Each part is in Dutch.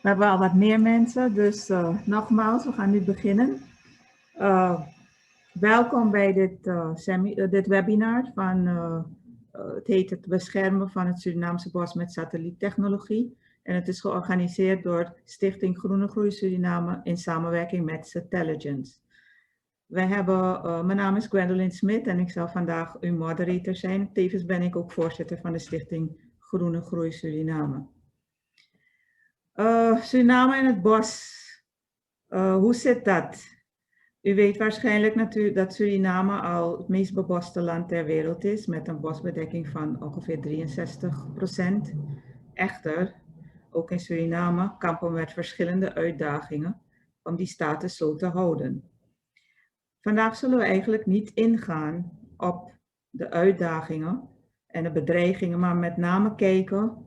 We hebben al wat meer mensen, dus nogmaals, we gaan nu beginnen. Welkom bij dit webinar van het heet het beschermen van het Surinaamse bos met satelliettechnologie. En het is georganiseerd door Stichting Groene Groei Suriname in samenwerking met Satelligence. Mijn naam is Gwendolyn Smit en ik zal vandaag uw moderator zijn. Tevens ben ik ook voorzitter van de Stichting Groene Groei Suriname. Suriname en het bos, hoe zit dat? U weet waarschijnlijk natuurlijk dat Suriname al het meest beboste land ter wereld is, met een bosbedekking van ongeveer 63%. Echter, ook in Suriname kampen we met verschillende uitdagingen om die status zo te houden. Vandaag zullen we eigenlijk niet ingaan op de uitdagingen en de bedreigingen, maar met name kijken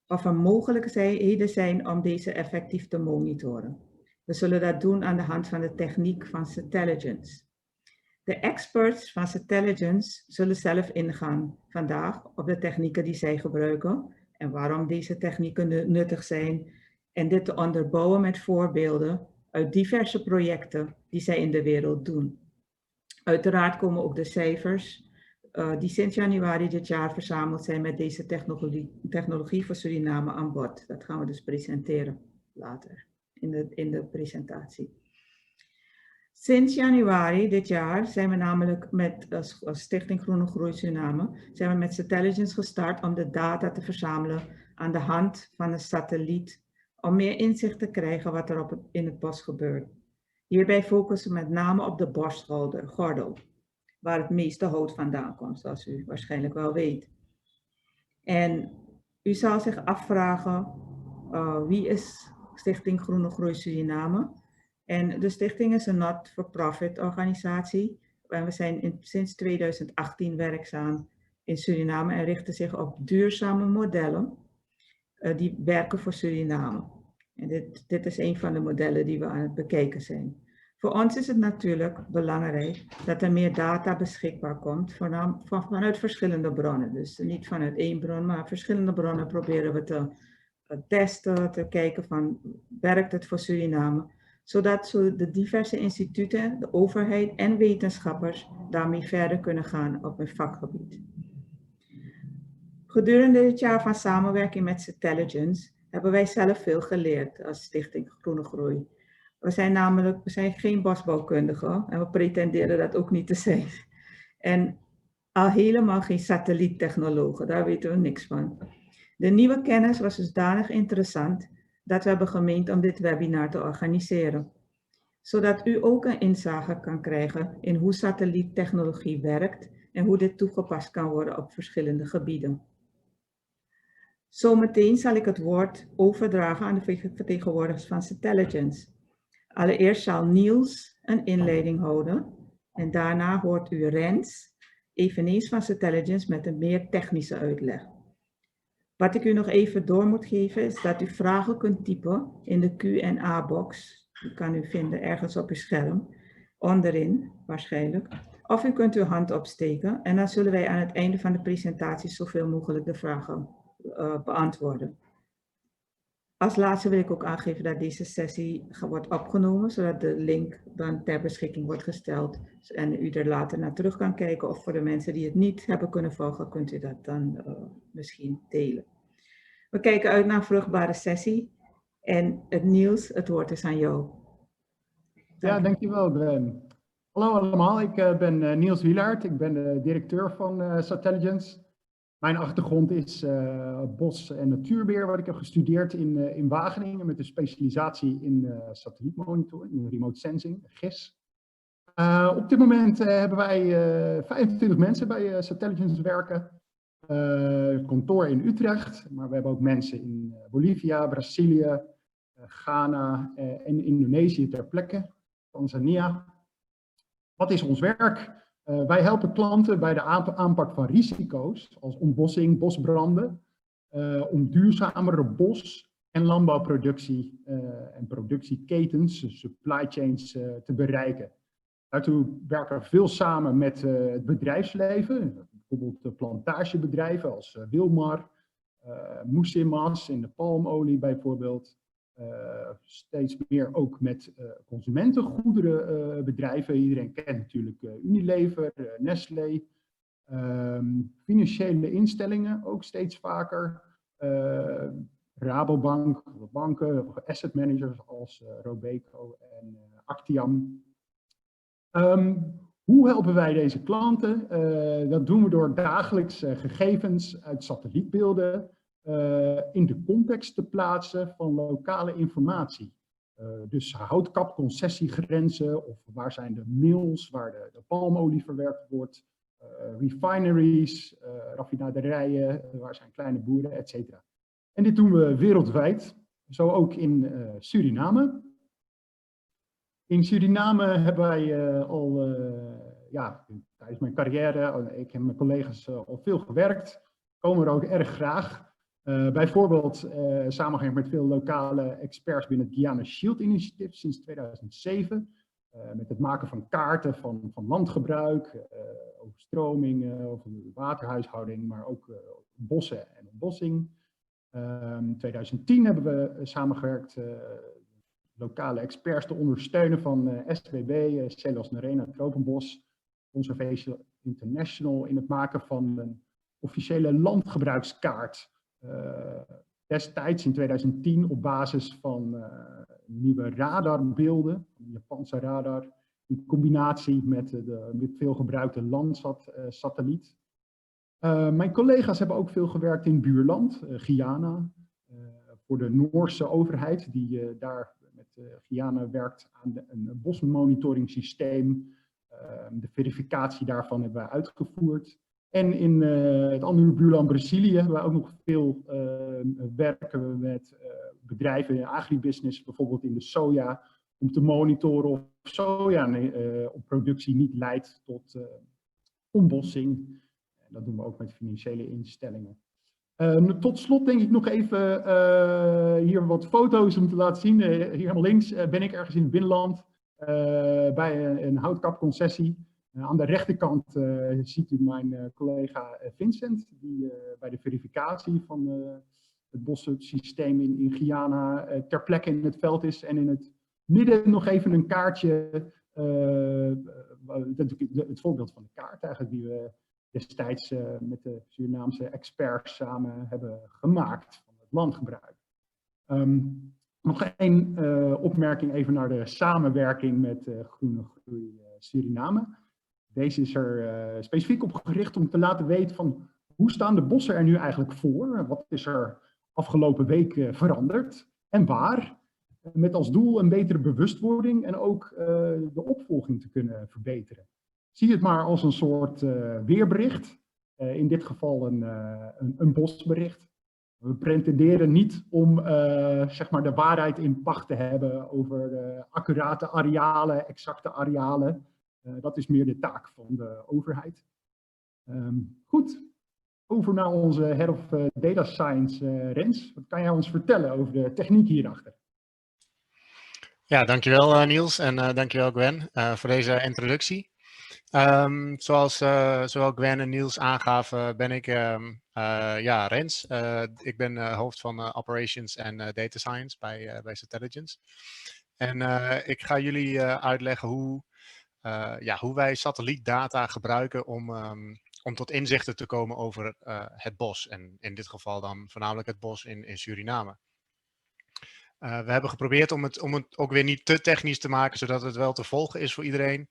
of er mogelijkheden zijn om deze effectief te monitoren. We zullen dat doen aan de hand van de techniek van Satelligence. De experts van Satelligence zullen zelf ingaan vandaag op de technieken die zij gebruiken en waarom deze technieken nuttig zijn en dit te onderbouwen met voorbeelden uit diverse projecten die zij in de wereld doen. Uiteraard komen ook de cijfers die sinds januari dit jaar verzameld zijn met deze technologie voor Suriname aan bod. Dat gaan we dus presenteren later in de presentatie. Sinds januari dit jaar zijn we namelijk met Stichting Groene Groei Suriname zijn we met Satelligence gestart om de data te verzamelen aan de hand van een satelliet om meer inzicht te krijgen wat er in het bos gebeurt. Hierbij focussen we met name op de bosgordel, waar het meeste hout vandaan komt, zoals u waarschijnlijk wel weet. En u zal zich afvragen, wie is Stichting Groene Groei Suriname? En de stichting is een not-for-profit organisatie. En we zijn sinds 2018 werkzaam in Suriname en richten zich op duurzame modellen die werken voor Suriname. En dit is een van de modellen die we aan het bekijken zijn. Voor ons is het natuurlijk belangrijk dat er meer data beschikbaar komt vanuit verschillende bronnen. Dus niet vanuit één bron, maar verschillende bronnen proberen we te testen, te kijken van werkt het voor Suriname. Zodat de diverse instituten, de overheid en wetenschappers daarmee verder kunnen gaan op hun vakgebied. Gedurende dit jaar van samenwerking met Satelligence hebben wij zelf veel geleerd als Stichting Groene Groei. We zijn geen bosbouwkundigen en we pretenderen dat ook niet te zijn. En al helemaal geen satelliettechnologen, daar weten we niks van. De nieuwe kennis was dusdanig interessant dat we hebben gemeend om dit webinar te organiseren. Zodat u ook een inzage kan krijgen in hoe satelliettechnologie werkt en hoe dit toegepast kan worden op verschillende gebieden. Zometeen zal ik het woord overdragen aan de vertegenwoordigers van Satelligence. Allereerst zal Niels een inleiding houden en daarna hoort u Rens, eveneens van Satelligence, met een meer technische uitleg. Wat ik u nog even door moet geven is dat u vragen kunt typen in de Q&A-box. Die kan u vinden ergens op uw scherm, onderin waarschijnlijk. Of u kunt uw hand opsteken en dan zullen wij aan het einde van de presentatie zoveel mogelijk de vragen beantwoorden. Als laatste wil ik ook aangeven dat deze sessie wordt opgenomen, zodat de link dan ter beschikking wordt gesteld en u er later naar terug kan kijken. Of voor de mensen die het niet hebben kunnen volgen, kunt u dat dan misschien delen. We kijken uit naar een vruchtbare sessie. En Niels, het woord is aan jou. Ja, dankjewel Gwen. Hallo allemaal, ik ben Niels Wielaert. Ik ben de directeur van Satelligence. Mijn achtergrond is bos- en natuurbeheer, wat ik heb gestudeerd in Wageningen met een specialisatie in satellietmonitoring, in remote sensing, GIS. Op dit moment hebben wij 25 mensen bij Satelligence werken. Kantoor in Utrecht, maar we hebben ook mensen in Bolivia, Brazilië, Ghana en Indonesië ter plekke, Tanzania. Wat is ons werk? Wij helpen klanten bij de aanpak van risico's als ontbossing, bosbranden, om duurzamere bos- en landbouwproductie en productieketens, supply chains te bereiken. Daartoe werken we veel samen met het bedrijfsleven, bijvoorbeeld de plantagebedrijven als Wilmar, Moesimas in de palmolie bijvoorbeeld, Steeds meer ook met consumentengoederenbedrijven. Iedereen kent natuurlijk Unilever, Nestlé. Financiële instellingen ook steeds vaker. Rabobank, banken, asset managers als Robeco en Actiam. Hoe helpen wij deze klanten? Dat doen we door dagelijks gegevens uit satellietbeelden in de context te plaatsen van lokale informatie. Dus houtkap, concessiegrenzen, of waar zijn de mills waar de palmolie verwerkt wordt, refineries, raffinaderijen, waar zijn kleine boeren, etc. En dit doen we wereldwijd, zo ook in Suriname. In Suriname hebben wij tijdens mijn carrière, ik en mijn collega's al veel gewerkt, komen er ook erg graag. Bijvoorbeeld samengewerkt met veel lokale experts binnen het Guyana Shield Initiative sinds 2007. Met het maken van kaarten van landgebruik, overstromingen, over waterhuishouding, maar ook bossen en ontbossing. In 2010 hebben we samengewerkt lokale experts te ondersteunen van SBB, Celos Narena Tropenbos, Conservation International in het maken van een officiële landgebruikskaart. Destijds in 2010 op basis van nieuwe radarbeelden, een Japanse radar, in combinatie met de veel gebruikte Landsat-satelliet. Mijn collega's hebben ook veel gewerkt in buurland, Guyana, voor de Noorse overheid die daar met Guyana werkt aan een bosmonitoring systeem. De verificatie daarvan hebben we uitgevoerd. En in het andere buurland Brazilië hebben we ook nog veel werken met bedrijven in agribusiness, bijvoorbeeld in de soja, om te monitoren of soja op productie niet leidt tot ontbossing. En dat doen we ook met financiële instellingen. Tot slot denk ik nog even hier wat foto's om te laten zien. Hier helemaal links ben ik ergens in het binnenland bij een houtkapconcessie. Aan de rechterkant ziet u mijn collega Vincent, die bij de verificatie van het bossysteem in Guyana ter plekke in het veld is. En in het midden nog even een kaartje, het voorbeeld van de kaart eigenlijk, die we destijds met de Surinaamse experts samen hebben gemaakt van het landgebruik. Nog één opmerking even naar de samenwerking met Groene Groei Suriname. Deze is er specifiek op gericht om te laten weten van hoe staan de bossen er nu eigenlijk voor? Wat is er afgelopen week veranderd en waar? Met als doel een betere bewustwording en ook de opvolging te kunnen verbeteren. Zie het maar als een soort weerbericht, in dit geval een bosbericht. We pretenderen niet om zeg maar de waarheid in pacht te hebben over accurate arealen, exacte arealen. Dat is meer de taak van de overheid. Goed, over naar onze Head of Data Science, Rens. Wat kan jij ons vertellen over de techniek hierachter? Ja, dankjewel Niels en dankjewel Gwen voor deze introductie. Zoals zowel Gwen en Niels aangaven, ben ik Rens. Ik ben hoofd van Operations en Data Science bij Satelligence. En ik ga jullie uitleggen hoe wij satellietdata gebruiken om tot inzichten te komen over het bos. En in dit geval dan voornamelijk het bos in Suriname. We hebben geprobeerd om het ook weer niet te technisch te maken, zodat het wel te volgen is voor iedereen.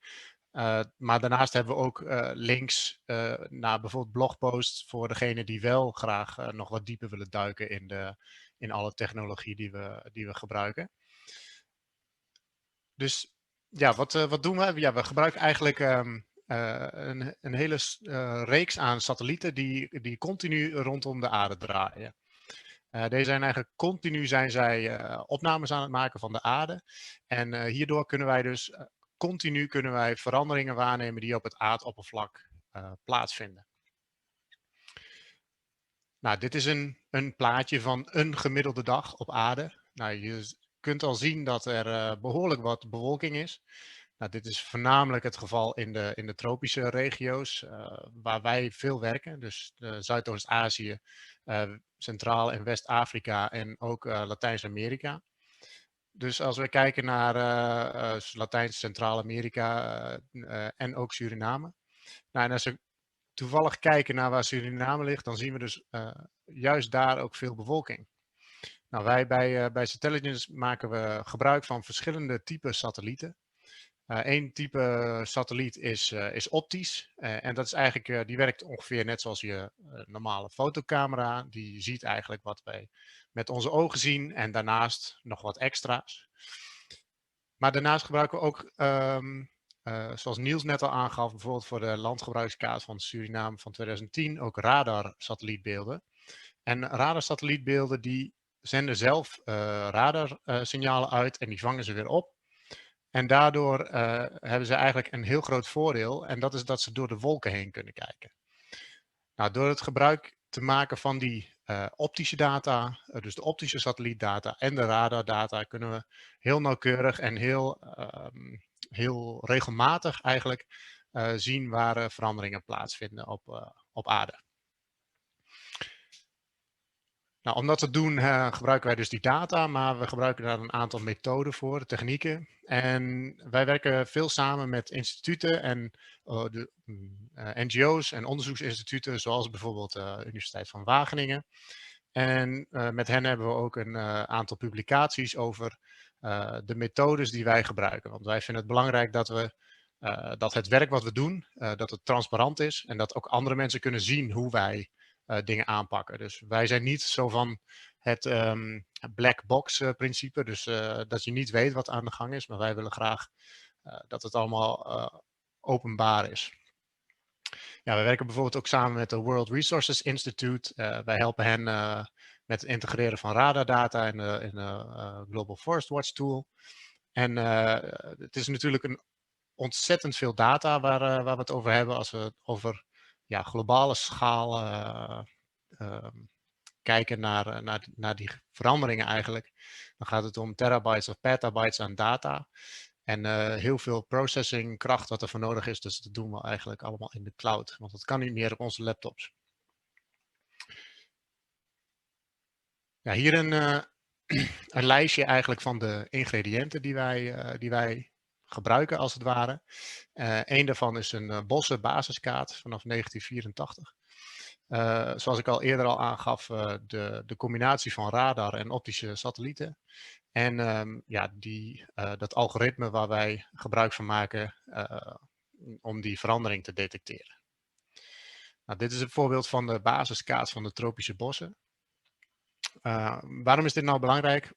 Maar daarnaast hebben we ook links naar bijvoorbeeld blogposts voor degenen die wel graag nog wat dieper willen duiken in alle technologie die we gebruiken. Dus ja, wat doen we? Ja, we gebruiken eigenlijk een hele reeks aan satellieten die continu rondom de aarde draaien. Deze zijn eigenlijk continu opnames aan het maken van de aarde. En hierdoor kunnen wij dus continu veranderingen waarnemen die op het aardoppervlak plaatsvinden. Nou, dit is een plaatje van een gemiddelde dag op aarde. Nou, je kunt al zien dat er behoorlijk wat bewolking is. Nou, dit is voornamelijk het geval in de tropische regio's waar wij veel werken. Dus Zuidoost-Azië, Centraal- en West-Afrika en ook Latijns-Amerika. Dus als we kijken naar Latijns Centraal-Amerika en ook Suriname. Nou, en als we toevallig kijken naar waar Suriname ligt, dan zien we dus juist daar ook veel bevolking. Nou, wij bij Satelligence maken we gebruik van verschillende typen satellieten. Eén type satelliet is optisch. En dat is eigenlijk, die werkt ongeveer net zoals je normale fotocamera. Die ziet eigenlijk wat wij met onze ogen zien en daarnaast nog wat extra's. Maar daarnaast gebruiken we ook, zoals Niels net al aangaf, bijvoorbeeld voor de landgebruikskaart van Suriname van 2010, ook radarsatellietbeelden. En radarsatellietbeelden die zenden zelf radarsignalen uit en die vangen ze weer op. En daardoor hebben ze eigenlijk een heel groot voordeel en dat is dat ze door de wolken heen kunnen kijken. Nou, door het gebruik te maken van die optische data, dus de optische satellietdata en de radardata, kunnen we heel nauwkeurig en heel regelmatig eigenlijk zien waar veranderingen plaatsvinden op aarde. Nou, om dat te doen gebruiken wij dus die data, maar we gebruiken daar een aantal methoden voor, technieken. En wij werken veel samen met instituten en NGO's en onderzoeksinstituten, zoals bijvoorbeeld de Universiteit van Wageningen. En met hen hebben we ook een aantal publicaties over de methodes die wij gebruiken. Want wij vinden het belangrijk dat het werk wat we doen, dat het transparant is en dat ook andere mensen kunnen zien hoe wij dingen aanpakken. Dus wij zijn niet zo van het black box principe, dus dat je niet weet wat aan de gang is, maar wij willen graag dat het allemaal openbaar is. Ja, we werken bijvoorbeeld ook samen met de World Resources Institute. Wij helpen hen met het integreren van radardata in de Global Forest Watch tool. En het is natuurlijk een ontzettend veel data waar we het over hebben als we het over globale schaal kijken naar die veranderingen eigenlijk. Dan gaat het om terabytes of petabytes aan data. En heel veel processing kracht wat er voor nodig is. Dus dat doen we eigenlijk allemaal in de cloud. Want dat kan niet meer op onze laptops. Ja, hier een lijstje eigenlijk van de ingrediënten die wij gebruiken als het ware. Eén daarvan is een Bosse basiskaart vanaf 1984. Zoals ik al eerder aangaf, de combinatie van radar en optische satellieten. En dat algoritme waar wij gebruik van maken om die verandering te detecteren. Nou, dit is een voorbeeld van de basiskaart van de tropische bossen. Waarom is dit nou belangrijk?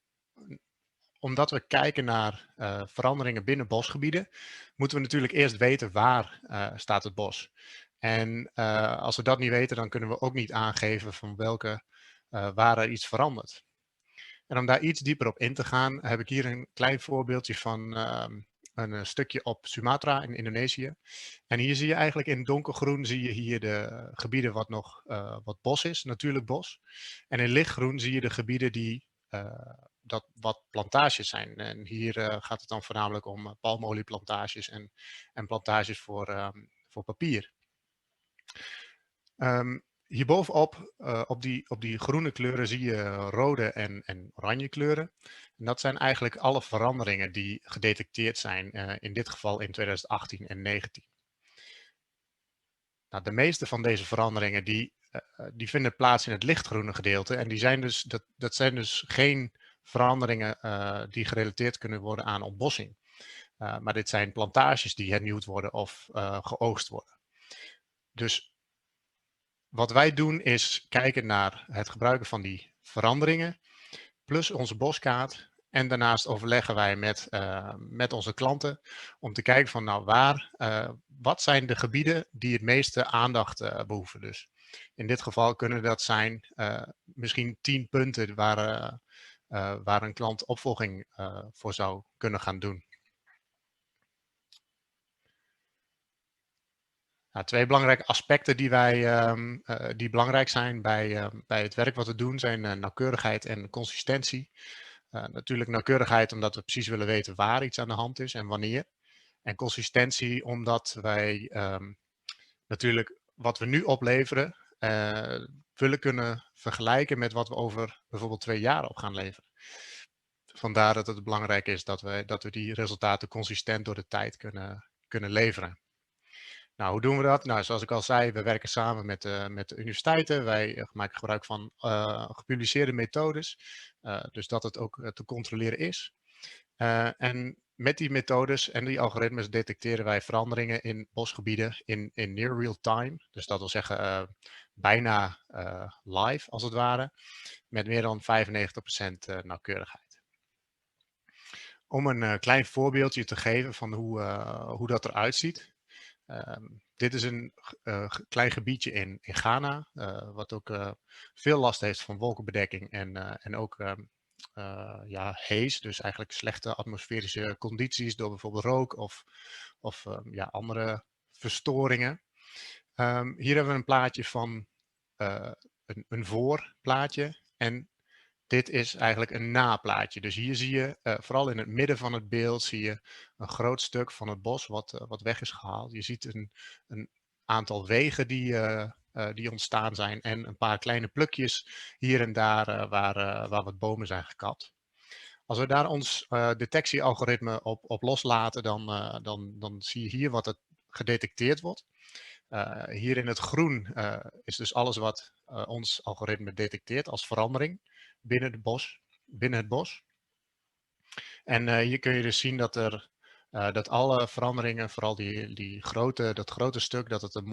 Omdat we kijken naar veranderingen binnen bosgebieden, moeten we natuurlijk eerst weten waar staat het bos. En als we dat niet weten, dan kunnen we ook niet aangeven van waar er iets verandert. En om daar iets dieper op in te gaan, heb ik hier een klein voorbeeldje van een stukje op Sumatra in Indonesië. En hier zie je eigenlijk in donkergroen zie je hier de gebieden wat nog wat bos is, natuurlijk bos. En in lichtgroen zie je de gebieden die wat plantages zijn. En hier gaat het dan voornamelijk om palmolieplantages en plantages voor papier. Hierbovenop, op die groene kleuren zie je rode en oranje kleuren. En dat zijn eigenlijk alle veranderingen die gedetecteerd zijn, in dit geval in 2018 en 2019. Nou, de meeste van deze veranderingen die vinden plaats in het lichtgroene gedeelte. En dat zijn dus geen veranderingen die gerelateerd kunnen worden aan ontbossing. Maar dit zijn plantages die hernieuwd worden of geoogst worden. Dus wat wij doen is kijken naar het gebruiken van die veranderingen, plus onze boskaart. En daarnaast overleggen wij met onze klanten om te kijken van wat zijn de gebieden die het meeste aandacht behoeven. Dus in dit geval kunnen dat zijn misschien 10 punten waar een klant opvolging voor zou kunnen gaan doen. Nou, 2 belangrijke aspecten die belangrijk zijn bij het werk wat we doen zijn nauwkeurigheid en consistentie. Natuurlijk nauwkeurigheid omdat we precies willen weten waar iets aan de hand is en wanneer. En consistentie omdat wij natuurlijk wat we nu opleveren willen kunnen vergelijken met wat we over bijvoorbeeld 2 jaar op gaan leveren. vandaar dat het belangrijk is dat we die resultaten consistent door de tijd kunnen leveren. Nou, hoe doen we dat? Nou, zoals ik al zei, we werken samen met de universiteiten. Wij maken gebruik van gepubliceerde methodes, dus dat het ook te controleren is. En met die methodes en die algoritmes detecteren wij veranderingen in bosgebieden in near real time. Dus dat wil zeggen bijna live als het ware, met meer dan 95% nauwkeurigheid. Om een klein voorbeeldje te geven van hoe dat eruit ziet. Dit is een klein gebiedje in Ghana, wat ook veel last heeft van wolkenbedekking en ook ja, haze, dus eigenlijk slechte atmosferische condities door bijvoorbeeld rook of ja, andere verstoringen. Hier hebben we een plaatje van een voorplaatje en dit is eigenlijk een naplaatje. Dus hier zie je, vooral in het midden van het beeld, zie je een groot stuk van het bos wat weg is gehaald. Je ziet een aantal wegen die ontstaan zijn en een paar kleine plukjes hier en daar waar wat bomen zijn gekapt. Als we daar ons detectiealgoritme op loslaten, dan zie je hier wat het gedetecteerd wordt. Hier in het groen is dus alles wat ons algoritme detecteert als verandering binnen het bos. En hier kun je dus zien dat alle veranderingen, vooral dat grote stuk, dat het er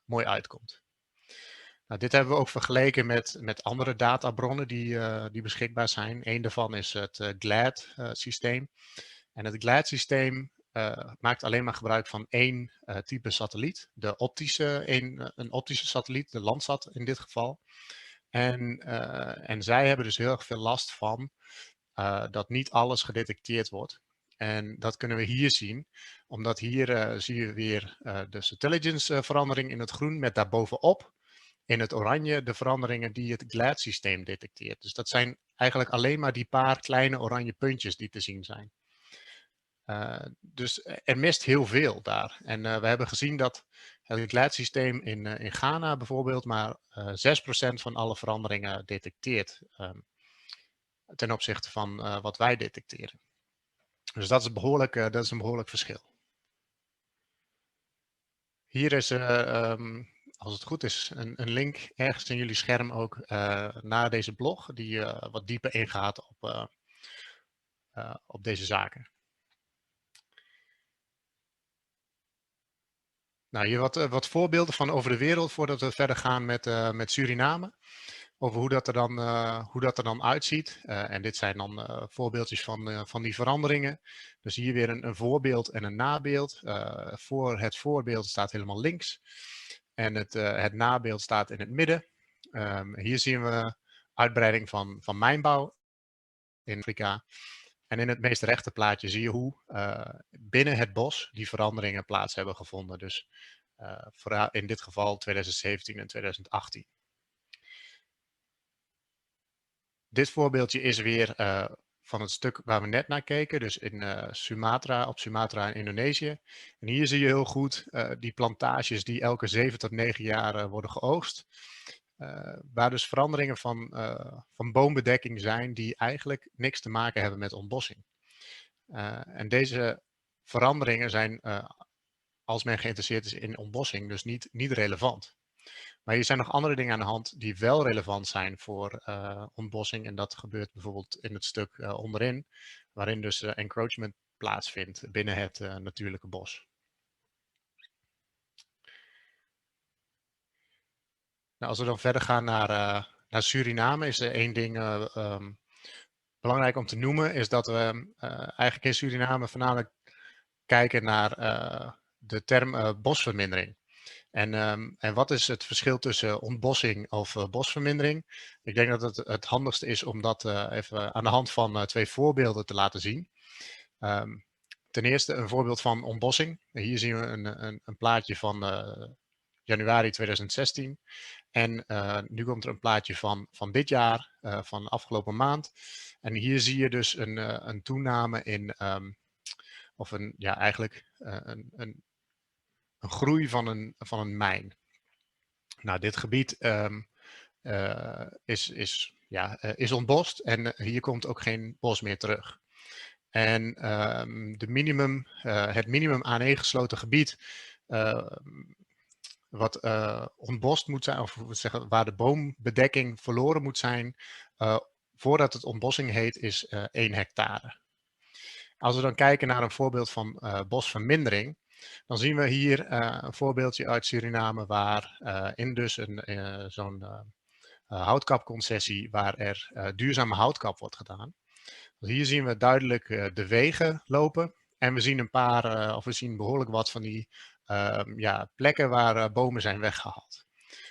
mooi uitkomt. Nou, dit hebben we ook vergeleken met andere databronnen die beschikbaar zijn. Eén daarvan is het GLAD-systeem. En het GLAD-systeem maakt alleen maar gebruik van één type satelliet. Een optische satelliet, de Landsat in dit geval. En zij hebben dus heel erg veel last van dat niet alles gedetecteerd wordt. En dat kunnen we hier zien, omdat hier zie je weer de intelligence verandering in het groen met daarbovenop in het oranje de veranderingen die het GLAD-systeem detecteert. Dus dat zijn eigenlijk alleen maar die paar kleine oranje puntjes die te zien zijn. Dus er mist heel veel daar. En we hebben gezien dat het GLAD-systeem in Ghana bijvoorbeeld maar 6% van alle veranderingen detecteert ten opzichte van wat wij detecteren. Dus dat is een behoorlijk verschil. Hier is, als het goed is, een link ergens in jullie scherm ook naar deze blog, die wat dieper ingaat op deze zaken. Nou, hier wat voorbeelden van over de wereld voordat we verder gaan met Suriname. Over hoe dat er dan uitziet. En dit zijn dan voorbeeldjes van die veranderingen. Dus hier weer een voorbeeld en een nabeeld. Voor het voorbeeld staat helemaal links. En het nabeeld staat in het midden. Hier zien we uitbreiding van mijnbouw in Afrika. En in het meest rechte plaatje zie je hoe binnen het bos die veranderingen plaats hebben gevonden. Dus vooral in dit geval 2017 en 2018. Dit voorbeeldje is weer van het stuk waar we net naar keken, dus op Sumatra in Indonesië. En hier zie je heel goed die plantages die elke 7 tot 9 jaar worden geoogst. Waar dus veranderingen van boombedekking zijn die eigenlijk niks te maken hebben met ontbossing. En deze veranderingen zijn, als men geïnteresseerd is in ontbossing, dus niet relevant. Maar hier zijn nog andere dingen aan de hand die wel relevant zijn voor ontbossing. En dat gebeurt bijvoorbeeld in het stuk onderin, waarin dus encroachment plaatsvindt binnen het natuurlijke bos. Nou, als we dan verder gaan naar Suriname, is er één ding belangrijk om te noemen, is dat we eigenlijk in Suriname voornamelijk kijken naar de term bosvermindering. En wat is het verschil tussen ontbossing of bosvermindering? Ik denk dat het handigste is om dat even aan de hand van 2 voorbeelden te laten zien. Ten eerste een voorbeeld van ontbossing. Hier zien we een plaatje van januari 2016. En nu komt er een plaatje van dit jaar, van afgelopen maand. En hier zie je dus een toename in, eigenlijk een groei van een mijn. Nou, dit gebied is is ontbost en hier komt ook geen bos meer terug. En het minimum aaneengesloten gebied wat ontbost moet zijn, of zeggen, waar de boombedekking verloren moet zijn, voordat het ontbossing heet, is 1 hectare. Als we dan kijken naar een voorbeeld van bosvermindering, dan zien we hier een voorbeeldje uit Suriname waar in dus zo'n houtkapconcessie waar er duurzame houtkap wordt gedaan. Dus hier zien we duidelijk de wegen lopen en we zien we zien behoorlijk wat van die plekken waar bomen zijn weggehaald.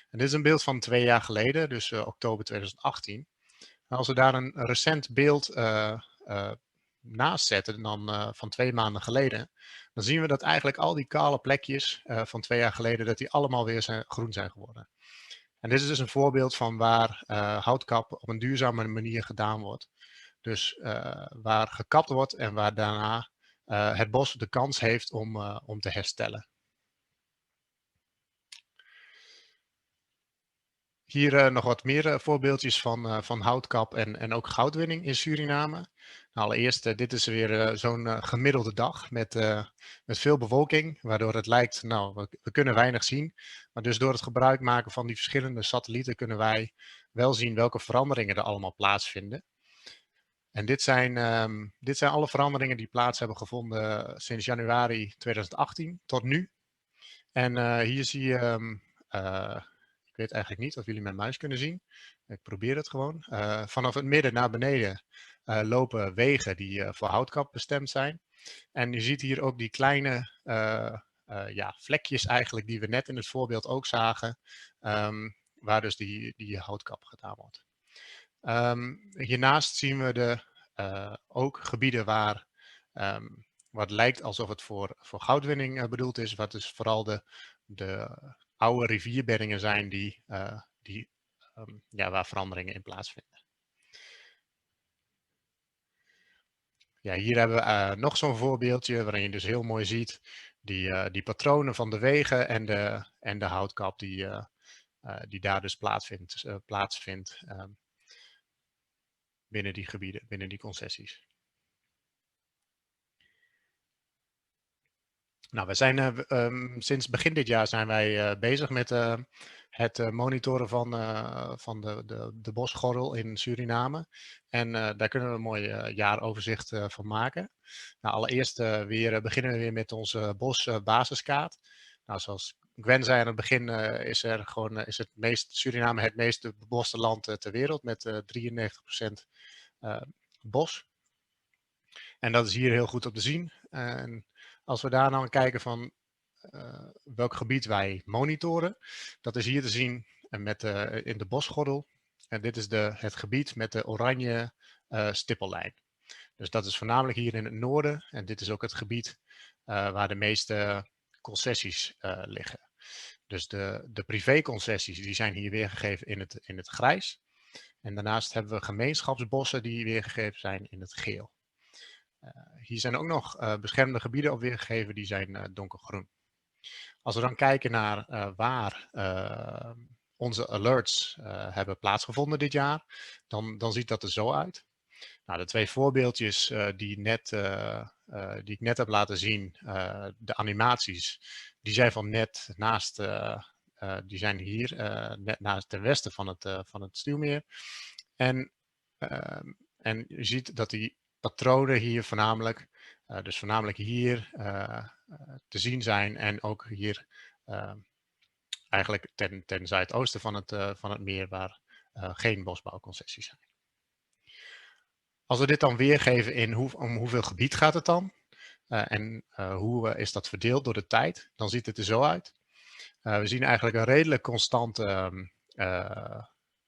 En dit is een beeld van 2 jaar geleden, dus oktober 2018. En als we daar een recent beeld naast zetten dan van 2 maanden geleden, dan zien we dat eigenlijk al die kale plekjes van 2 jaar geleden, dat die allemaal weer groen zijn geworden. En dit is dus een voorbeeld van waar houtkap op een duurzame manier gedaan wordt. Dus waar gekapt wordt en waar daarna het bos de kans heeft om te herstellen. Hier nog wat meer voorbeeldjes van houtkap en ook goudwinning in Suriname. Nou, allereerst, dit is weer zo'n gemiddelde dag met veel bewolking, waardoor het lijkt, nou, we kunnen weinig zien. Maar dus door het gebruik maken van die verschillende satellieten kunnen wij wel zien welke veranderingen er allemaal plaatsvinden. En dit zijn alle veranderingen die plaats hebben gevonden sinds januari 2018 tot nu. En hier zie je, ik weet eigenlijk niet of jullie mijn muis kunnen zien. Ik probeer het gewoon. Vanaf het midden naar beneden lopen wegen die voor houtkap bestemd zijn. En je ziet hier ook die kleine vlekjes eigenlijk die we net in het voorbeeld ook zagen. Waar dus die houtkap gedaan wordt. Hiernaast zien we ook gebieden waar wat lijkt alsof het voor goudwinning bedoeld is. Wat dus vooral de oude rivierbeddingen zijn waar veranderingen in plaatsvinden. Ja, hier hebben we nog zo'n voorbeeldje waarin je dus heel mooi ziet die patronen van de wegen en de houtkap die daar dus plaatsvindt binnen die gebieden, binnen die concessies. Nou, we zijn sinds begin dit jaar zijn wij bezig met het monitoren van de bosgordel in Suriname. En daar kunnen we een mooi jaaroverzicht van maken. Nou, allereerst beginnen we weer met onze bosbasiskaart. Nou, zoals Gwen zei aan het begin is Suriname het meest beboste land ter wereld met 93% bos. En dat is hier heel goed op te zien. En als we daar nou kijken van welk gebied wij monitoren, dat is hier te zien in de bosgordel. En dit is het gebied met de oranje stippellijn. Dus dat is voornamelijk hier in het noorden. En dit is ook het gebied waar de meeste concessies liggen. Dus de privéconcessies die zijn hier weergegeven in het grijs. En daarnaast hebben we gemeenschapsbossen die weergegeven zijn in het geel. Hier zijn ook nog beschermde gebieden op weergegeven, die zijn donkergroen. Als we dan kijken naar waar onze alerts hebben plaatsgevonden dit jaar, dan ziet dat er zo uit. Nou, de 2 voorbeeldjes die ik net heb laten zien, de animaties, die zijn van net naast, die zijn hier net naast ten westen van het Stuwmeer. En je ziet dat die patronen hier voornamelijk hier te zien zijn en ook hier eigenlijk ten zuidoosten van het meer waar geen bosbouwconcessies zijn. Als we dit dan weergeven om hoeveel gebied gaat het dan en hoe is dat verdeeld door de tijd, dan ziet het er zo uit. We zien eigenlijk een redelijk constante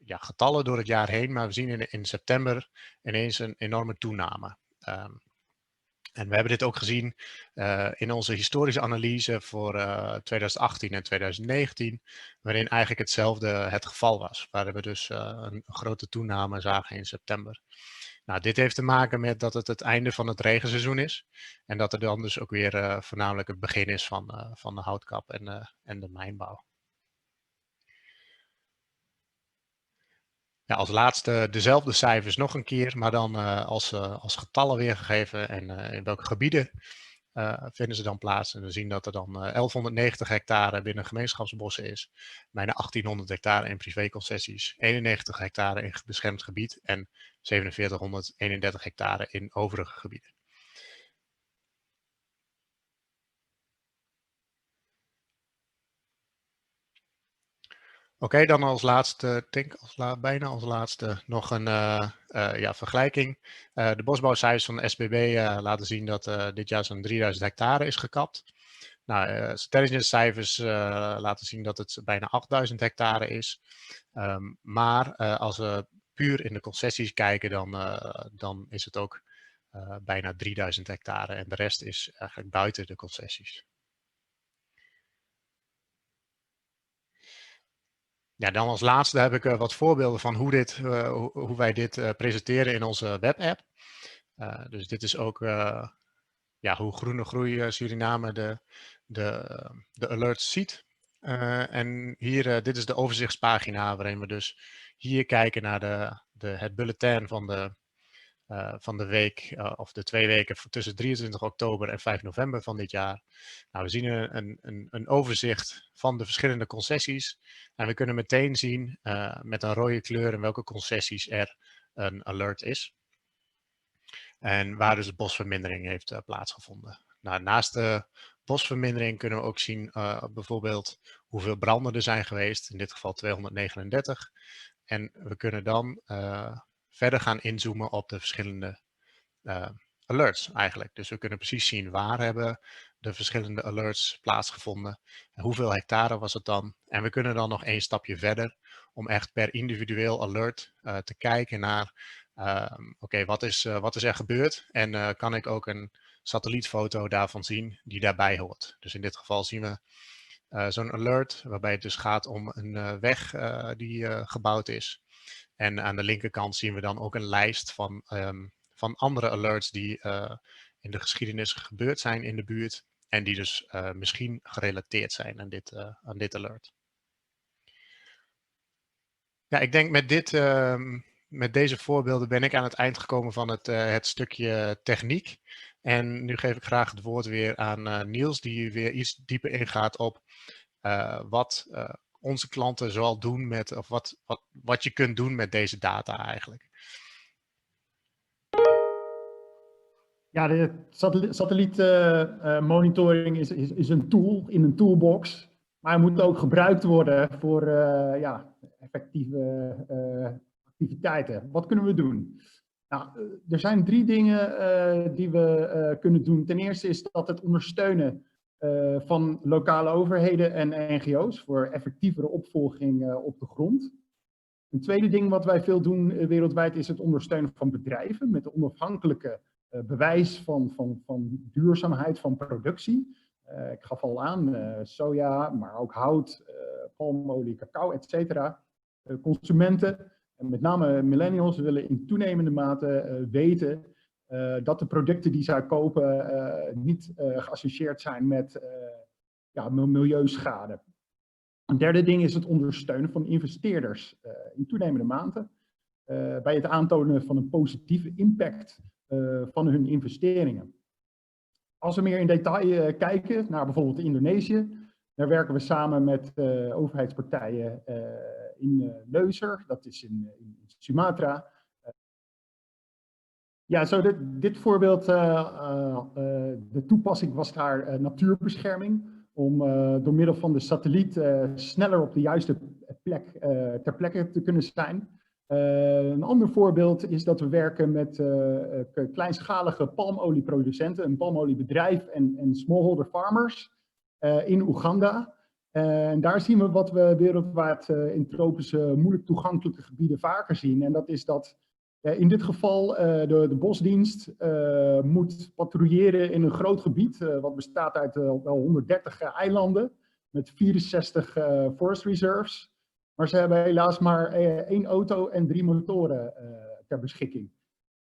getallen door het jaar heen, maar we zien in september ineens een enorme toename. En we hebben dit ook gezien in onze historische analyse voor 2018 en 2019, waarin eigenlijk hetzelfde het geval was, waar we dus een grote toename zagen in september. Nou, dit heeft te maken met dat het einde van het regenseizoen is en dat er dan dus ook weer voornamelijk het begin is van de houtkap en de mijnbouw. ja, als laatste dezelfde cijfers nog een keer, maar dan als getallen weergegeven en in welke gebieden vinden ze dan plaats. En we zien dat er dan 1190 hectare binnen gemeenschapsbossen is, bijna 1800 hectare in privéconcessies, 91 hectare in beschermd gebied en 4731 hectare in overige gebieden. Oké, dan als laatste, bijna als laatste, nog een vergelijking. De bosbouwcijfers van de SBB laten zien dat dit jaar zo'n 3000 hectare is gekapt. Nou, Stellingen cijfers laten zien dat het bijna 8000 hectare is. Maar als we puur in de concessies kijken, dan is het ook bijna 3000 hectare. En de rest is eigenlijk buiten de concessies. Ja, dan als laatste heb ik wat voorbeelden van hoe wij dit presenteren in onze webapp. Dus dit is ook hoe Groene Groei Suriname de alerts ziet. En hier, dit is de overzichtspagina waarin we dus hier kijken naar het bulletin van de week of de 2 weken tussen 23 oktober en 5 november van dit jaar. Nou, we zien een overzicht van de verschillende concessies en we kunnen meteen zien met een rode kleur in welke concessies er een alert is. En waar dus de bosvermindering heeft plaatsgevonden. Nou, naast de bosvermindering kunnen we ook zien bijvoorbeeld hoeveel branden er zijn geweest, in dit geval 239. En we kunnen dan verder gaan inzoomen op de verschillende alerts eigenlijk. Dus we kunnen precies zien waar hebben de verschillende alerts plaatsgevonden. En hoeveel hectare was het dan? En we kunnen dan nog 1 stapje verder om echt per individueel alert te kijken naar oké, wat is er gebeurd? En kan ik ook een satellietfoto daarvan zien die daarbij hoort? Dus in dit geval zien we zo'n alert waarbij het dus gaat om een weg die gebouwd is. En aan de linkerkant zien we dan ook een lijst van andere alerts die in de geschiedenis gebeurd zijn in de buurt. En die dus misschien gerelateerd zijn aan dit alert. Ja, ik denk met deze voorbeelden ben ik aan het eind gekomen van het stukje techniek. En nu geef ik graag het woord weer aan Niels, die weer iets dieper ingaat op wat onze klanten zoal doen met, of wat je kunt doen met deze data eigenlijk. Ja, de satellietmonitoring is een tool in een toolbox, maar hij moet ook gebruikt worden voor effectieve activiteiten. Wat kunnen we doen? Nou, er zijn 3 dingen die we kunnen doen. Ten eerste is dat het ondersteunen van lokale overheden en NGO's voor effectievere opvolging op de grond. Een tweede ding wat wij veel doen wereldwijd is het ondersteunen van bedrijven met de onafhankelijke bewijs van duurzaamheid van productie. Ik gaf al aan, soja, maar ook hout, palmolie, cacao, etc. Consumenten, en met name millennials, willen in toenemende mate weten dat de producten die zij kopen niet geassocieerd zijn met milieuschade. Een derde ding is het ondersteunen van investeerders in toenemende mate bij het aantonen van een positieve impact van hun investeringen. Als we meer in detail kijken naar bijvoorbeeld Indonesië, daar werken we samen met overheidspartijen in Leuser, dat is in Sumatra. Dit voorbeeld, de toepassing was daar natuurbescherming, om door middel van de satelliet sneller op de juiste plek ter plekke te kunnen zijn. Een ander voorbeeld is dat we werken met kleinschalige palmolieproducenten, een palmoliebedrijf en smallholder farmers in Oeganda. En daar zien we wat we wereldwijd in tropische, moeilijk toegankelijke gebieden vaker zien. En dat is dat in dit geval de bosdienst moet patrouilleren in een groot gebied, wat bestaat uit wel 130 eilanden met 64 forest reserves. Maar ze hebben helaas maar 1 auto en 3 motoren ter beschikking.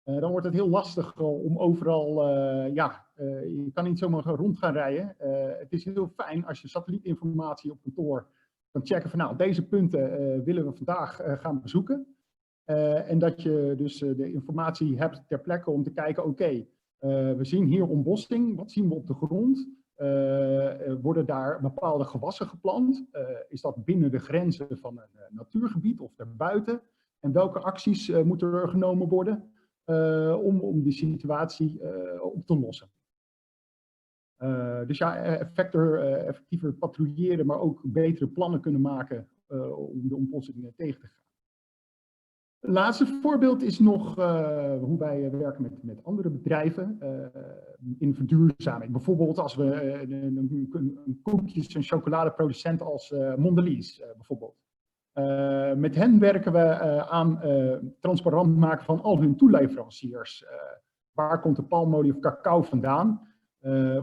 Dan wordt het heel lastig om overal, je kan niet zomaar rond gaan rijden. Het is heel fijn als je satellietinformatie op kantoor kan checken van nou, deze punten willen we vandaag gaan bezoeken. En dat je dus de informatie hebt ter plekke om te kijken, oké, we zien hier ontbossing, wat zien we op de grond? Worden daar bepaalde gewassen geplant? Is dat binnen de grenzen van een natuurgebied of daarbuiten? En welke acties moeten er genomen worden om die situatie op te lossen? Dus ja, effectiever patrouilleren, maar ook betere plannen kunnen maken om de ontbossing tegen te gaan. Het laatste voorbeeld is nog hoe wij werken met andere bedrijven in verduurzaming. Bijvoorbeeld als we een koekjes- en chocoladeproducent als Mondelez bijvoorbeeld. Met hen werken we aan transparant maken van al hun toeleveranciers. Waar komt de palmolie of cacao vandaan?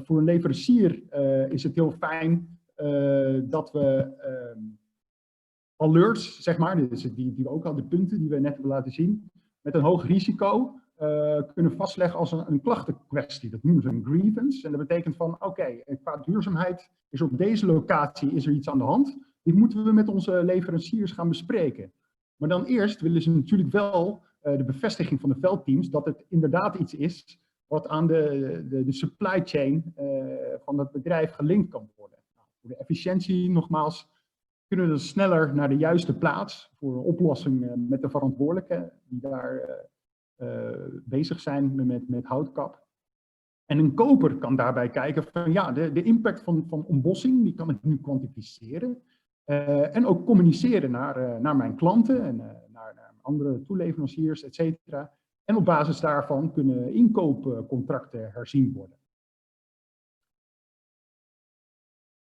Voor een leverancier is het heel fijn dat we alerts, zeg maar, dus die we ook al, de punten die we net hebben laten zien, met een hoog risico kunnen vastleggen als een klachtenkwestie. Dat noemen ze een grievance. En dat betekent van, oké, qua duurzaamheid is op deze locatie is er iets aan de hand. Dit moeten we met onze leveranciers gaan bespreken. Maar dan eerst willen ze natuurlijk wel de bevestiging van de veldteams dat het inderdaad iets is wat aan de supply chain van het bedrijf gelinkt kan worden. Nou, voor de efficiëntie, nogmaals, kunnen we dus sneller naar de juiste plaats voor een oplossing met de verantwoordelijken die daar bezig zijn met houtkap. En een koper kan daarbij kijken van ja, de impact van ontbossing, die kan ik nu kwantificeren. En ook communiceren naar mijn klanten en naar andere toeleveranciers, et cetera. En op basis daarvan kunnen inkoopcontracten herzien worden.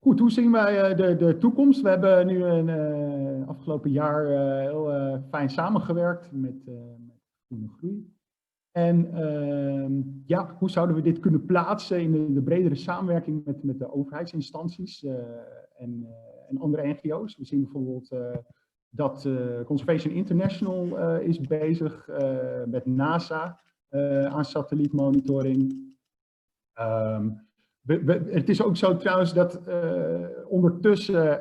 Goed, hoe zien wij de toekomst? We hebben nu een afgelopen jaar heel fijn samengewerkt met Groene Groei. En ja, hoe zouden we dit kunnen plaatsen in de bredere samenwerking met de overheidsinstanties en andere NGO's? We zien bijvoorbeeld dat Conservation International is bezig met NASA aan satellietmonitoring. Het is ook zo trouwens dat ondertussen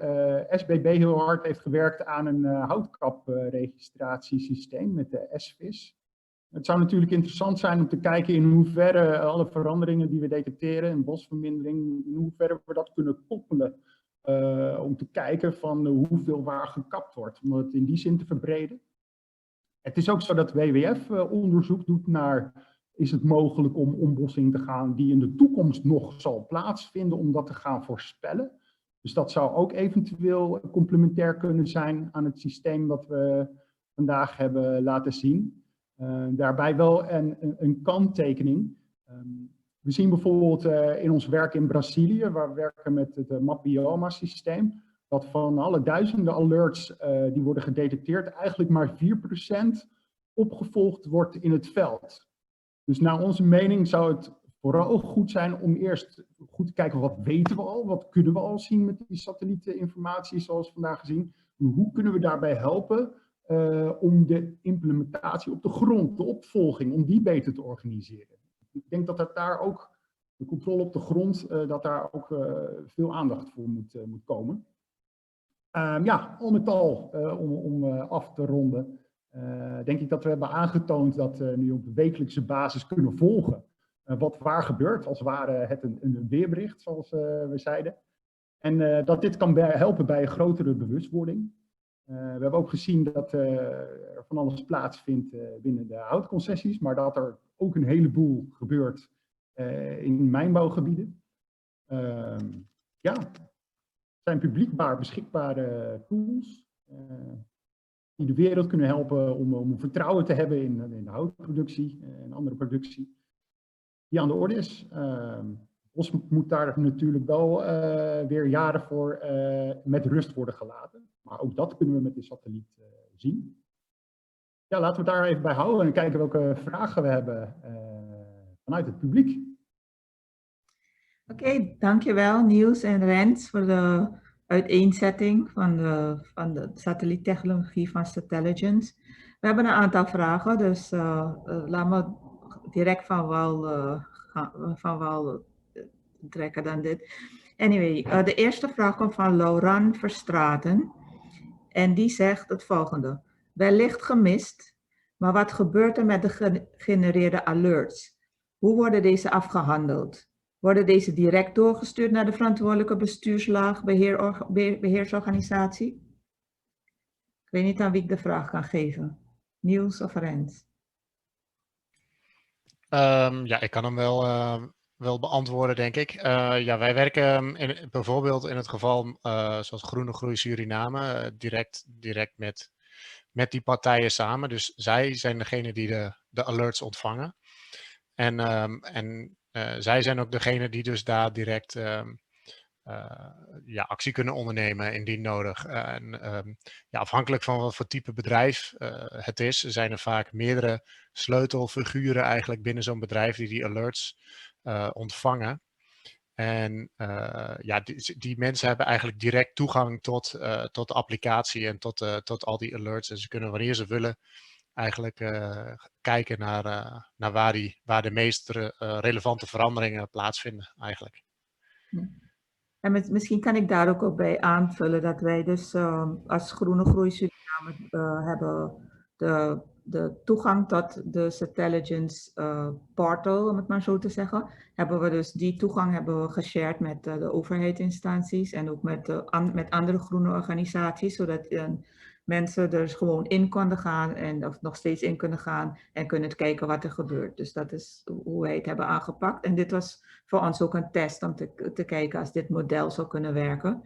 SBB heel hard heeft gewerkt aan een houtkapregisitratiesysteem met de SVIS. Het zou natuurlijk interessant zijn om te kijken in hoeverre alle veranderingen die we detecteren, en bosvermindering, in hoeverre we dat kunnen koppelen. Om te kijken van hoeveel waar gekapt wordt, om het in die zin te verbreden. Het is ook zo dat WWF onderzoek doet naar, is het mogelijk om ontbossing te gaan die in de toekomst nog zal plaatsvinden, om dat te gaan voorspellen. Dus dat zou ook eventueel complementair kunnen zijn aan het systeem dat we vandaag hebben laten zien. Daarbij wel een kanttekening. We zien bijvoorbeeld in ons werk in Brazilië, waar we werken met het Mapioma-systeem, dat van alle duizenden alerts die worden gedetecteerd, eigenlijk maar 4% opgevolgd wordt in het veld. Dus naar onze mening zou het vooral goed zijn om eerst goed te kijken wat weten we al, wat kunnen we al zien met die satellietinformatie zoals vandaag gezien. En hoe kunnen we daarbij helpen om de implementatie op de grond, de opvolging, om die beter te organiseren. Ik denk dat daar ook, de controle op de grond, dat daar ook veel aandacht voor moet komen. Ja, al met al, om af te ronden, denk ik dat we hebben aangetoond dat we nu op wekelijkse basis kunnen volgen wat waar gebeurt, als ware het een weerbericht, zoals we zeiden. En dat dit kan helpen bij een grotere bewustwording. We hebben ook gezien dat er van alles plaatsvindt binnen de houtconcessies, maar dat er ook een heleboel gebeurt in mijnbouwgebieden. Ja, het zijn publiekbaar beschikbare tools die de wereld kunnen helpen om vertrouwen te hebben in de houtproductie en andere productie die aan de orde is. Bos moet daar natuurlijk wel weer jaren voor met rust worden gelaten. Maar ook dat kunnen we met de satelliet zien. Ja, laten we het daar even bij houden en kijken welke vragen we hebben vanuit het publiek. Oké, dankjewel Niels en Rens voor de uiteenzetting van de satelliettechnologie van Satelligence. We hebben een aantal vragen, dus laat me direct van wal trekken dan dit. Anyway, de eerste vraag komt van Lauran Verstraten en die zegt het volgende. Wellicht gemist, Maar wat gebeurt er met de gegenereerde alerts? Hoe worden deze afgehandeld? Worden deze direct doorgestuurd naar de verantwoordelijke bestuurslaag, beheersorganisatie? Ik weet niet aan wie ik de vraag kan geven. Niels of Rens? Ja, ik kan hem wel beantwoorden, denk ik. Ja, wij werken bijvoorbeeld in het geval zoals Groene Groei Suriname direct met die partijen samen. Dus zij zijn degene die de alerts ontvangen. En zij zijn ook degene die dus daar direct actie kunnen ondernemen indien nodig. Ja, afhankelijk van wat voor type bedrijf het is, zijn er vaak meerdere sleutelfiguren eigenlijk binnen zo'n bedrijf die alerts ontvangen. En ja, die mensen hebben eigenlijk direct toegang tot de applicatie en tot al die alerts. En ze kunnen wanneer ze willen eigenlijk kijken naar waar de meest relevante veranderingen plaatsvinden eigenlijk. En misschien kan ik daar ook bij aanvullen dat wij dus als Groene Groei Suriname hebben de toegang tot de Satelligence portal, om het maar zo te zeggen. Hebben we dus die toegang hebben we geshared met de overheidsinstanties en ook met andere groene organisaties, zodat mensen er gewoon in konden gaan of nog steeds in kunnen gaan en kunnen kijken wat er gebeurt. Dus dat is hoe wij het hebben aangepakt. En dit was voor ons ook een test om te kijken als dit model zou kunnen werken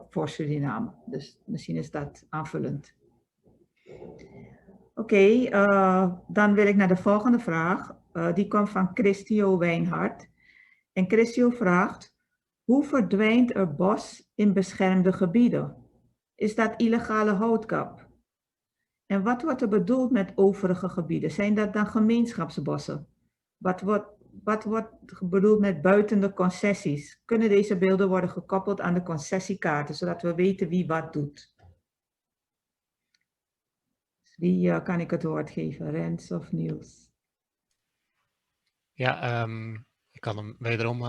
voor Suriname. Dus misschien is dat aanvullend. Oké, dan wil ik naar de volgende vraag. Die komt van Christio Wijnhart. En Christio vraagt, hoe verdwijnt er bos in beschermde gebieden? Is dat illegale houtkap? En wat wordt er bedoeld met overige gebieden? Zijn dat dan gemeenschapsbossen? Wat wordt bedoeld met buiten de concessies? Kunnen deze beelden worden gekoppeld aan de concessiekaarten, zodat we weten wie wat doet? Wie kan ik het woord geven? Rens of Niels? Ja, ik kan hem wederom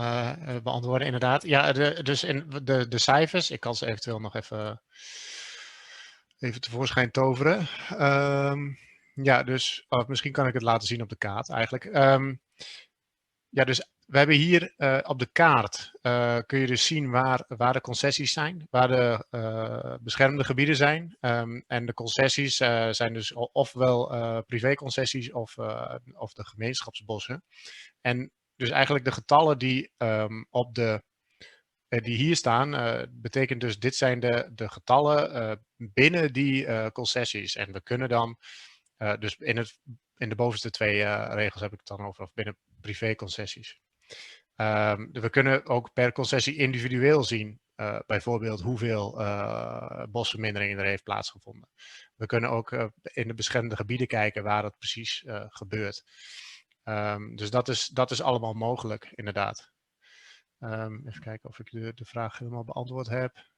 beantwoorden inderdaad. Ja, dus in de cijfers, ik kan ze eventueel nog even tevoorschijn toveren. Ja, dus misschien kan ik het laten zien op de kaart eigenlijk. Ja, dus we hebben hier op de kaart, kun je dus zien waar de concessies zijn, waar de beschermde gebieden zijn. En de concessies zijn dus ofwel privéconcessies of de gemeenschapsbossen. En dus eigenlijk de getallen die, die hier staan, betekent dus dit zijn de getallen binnen die concessies. En we kunnen dan, dus in de bovenste twee regels heb ik het dan over, of binnen privéconcessies. We kunnen ook per concessie individueel zien, bijvoorbeeld hoeveel bosvermindering er heeft plaatsgevonden. We kunnen ook in de beschermde gebieden kijken waar dat precies gebeurt. Dus dat is allemaal mogelijk, inderdaad. Even kijken of ik de vraag helemaal beantwoord heb.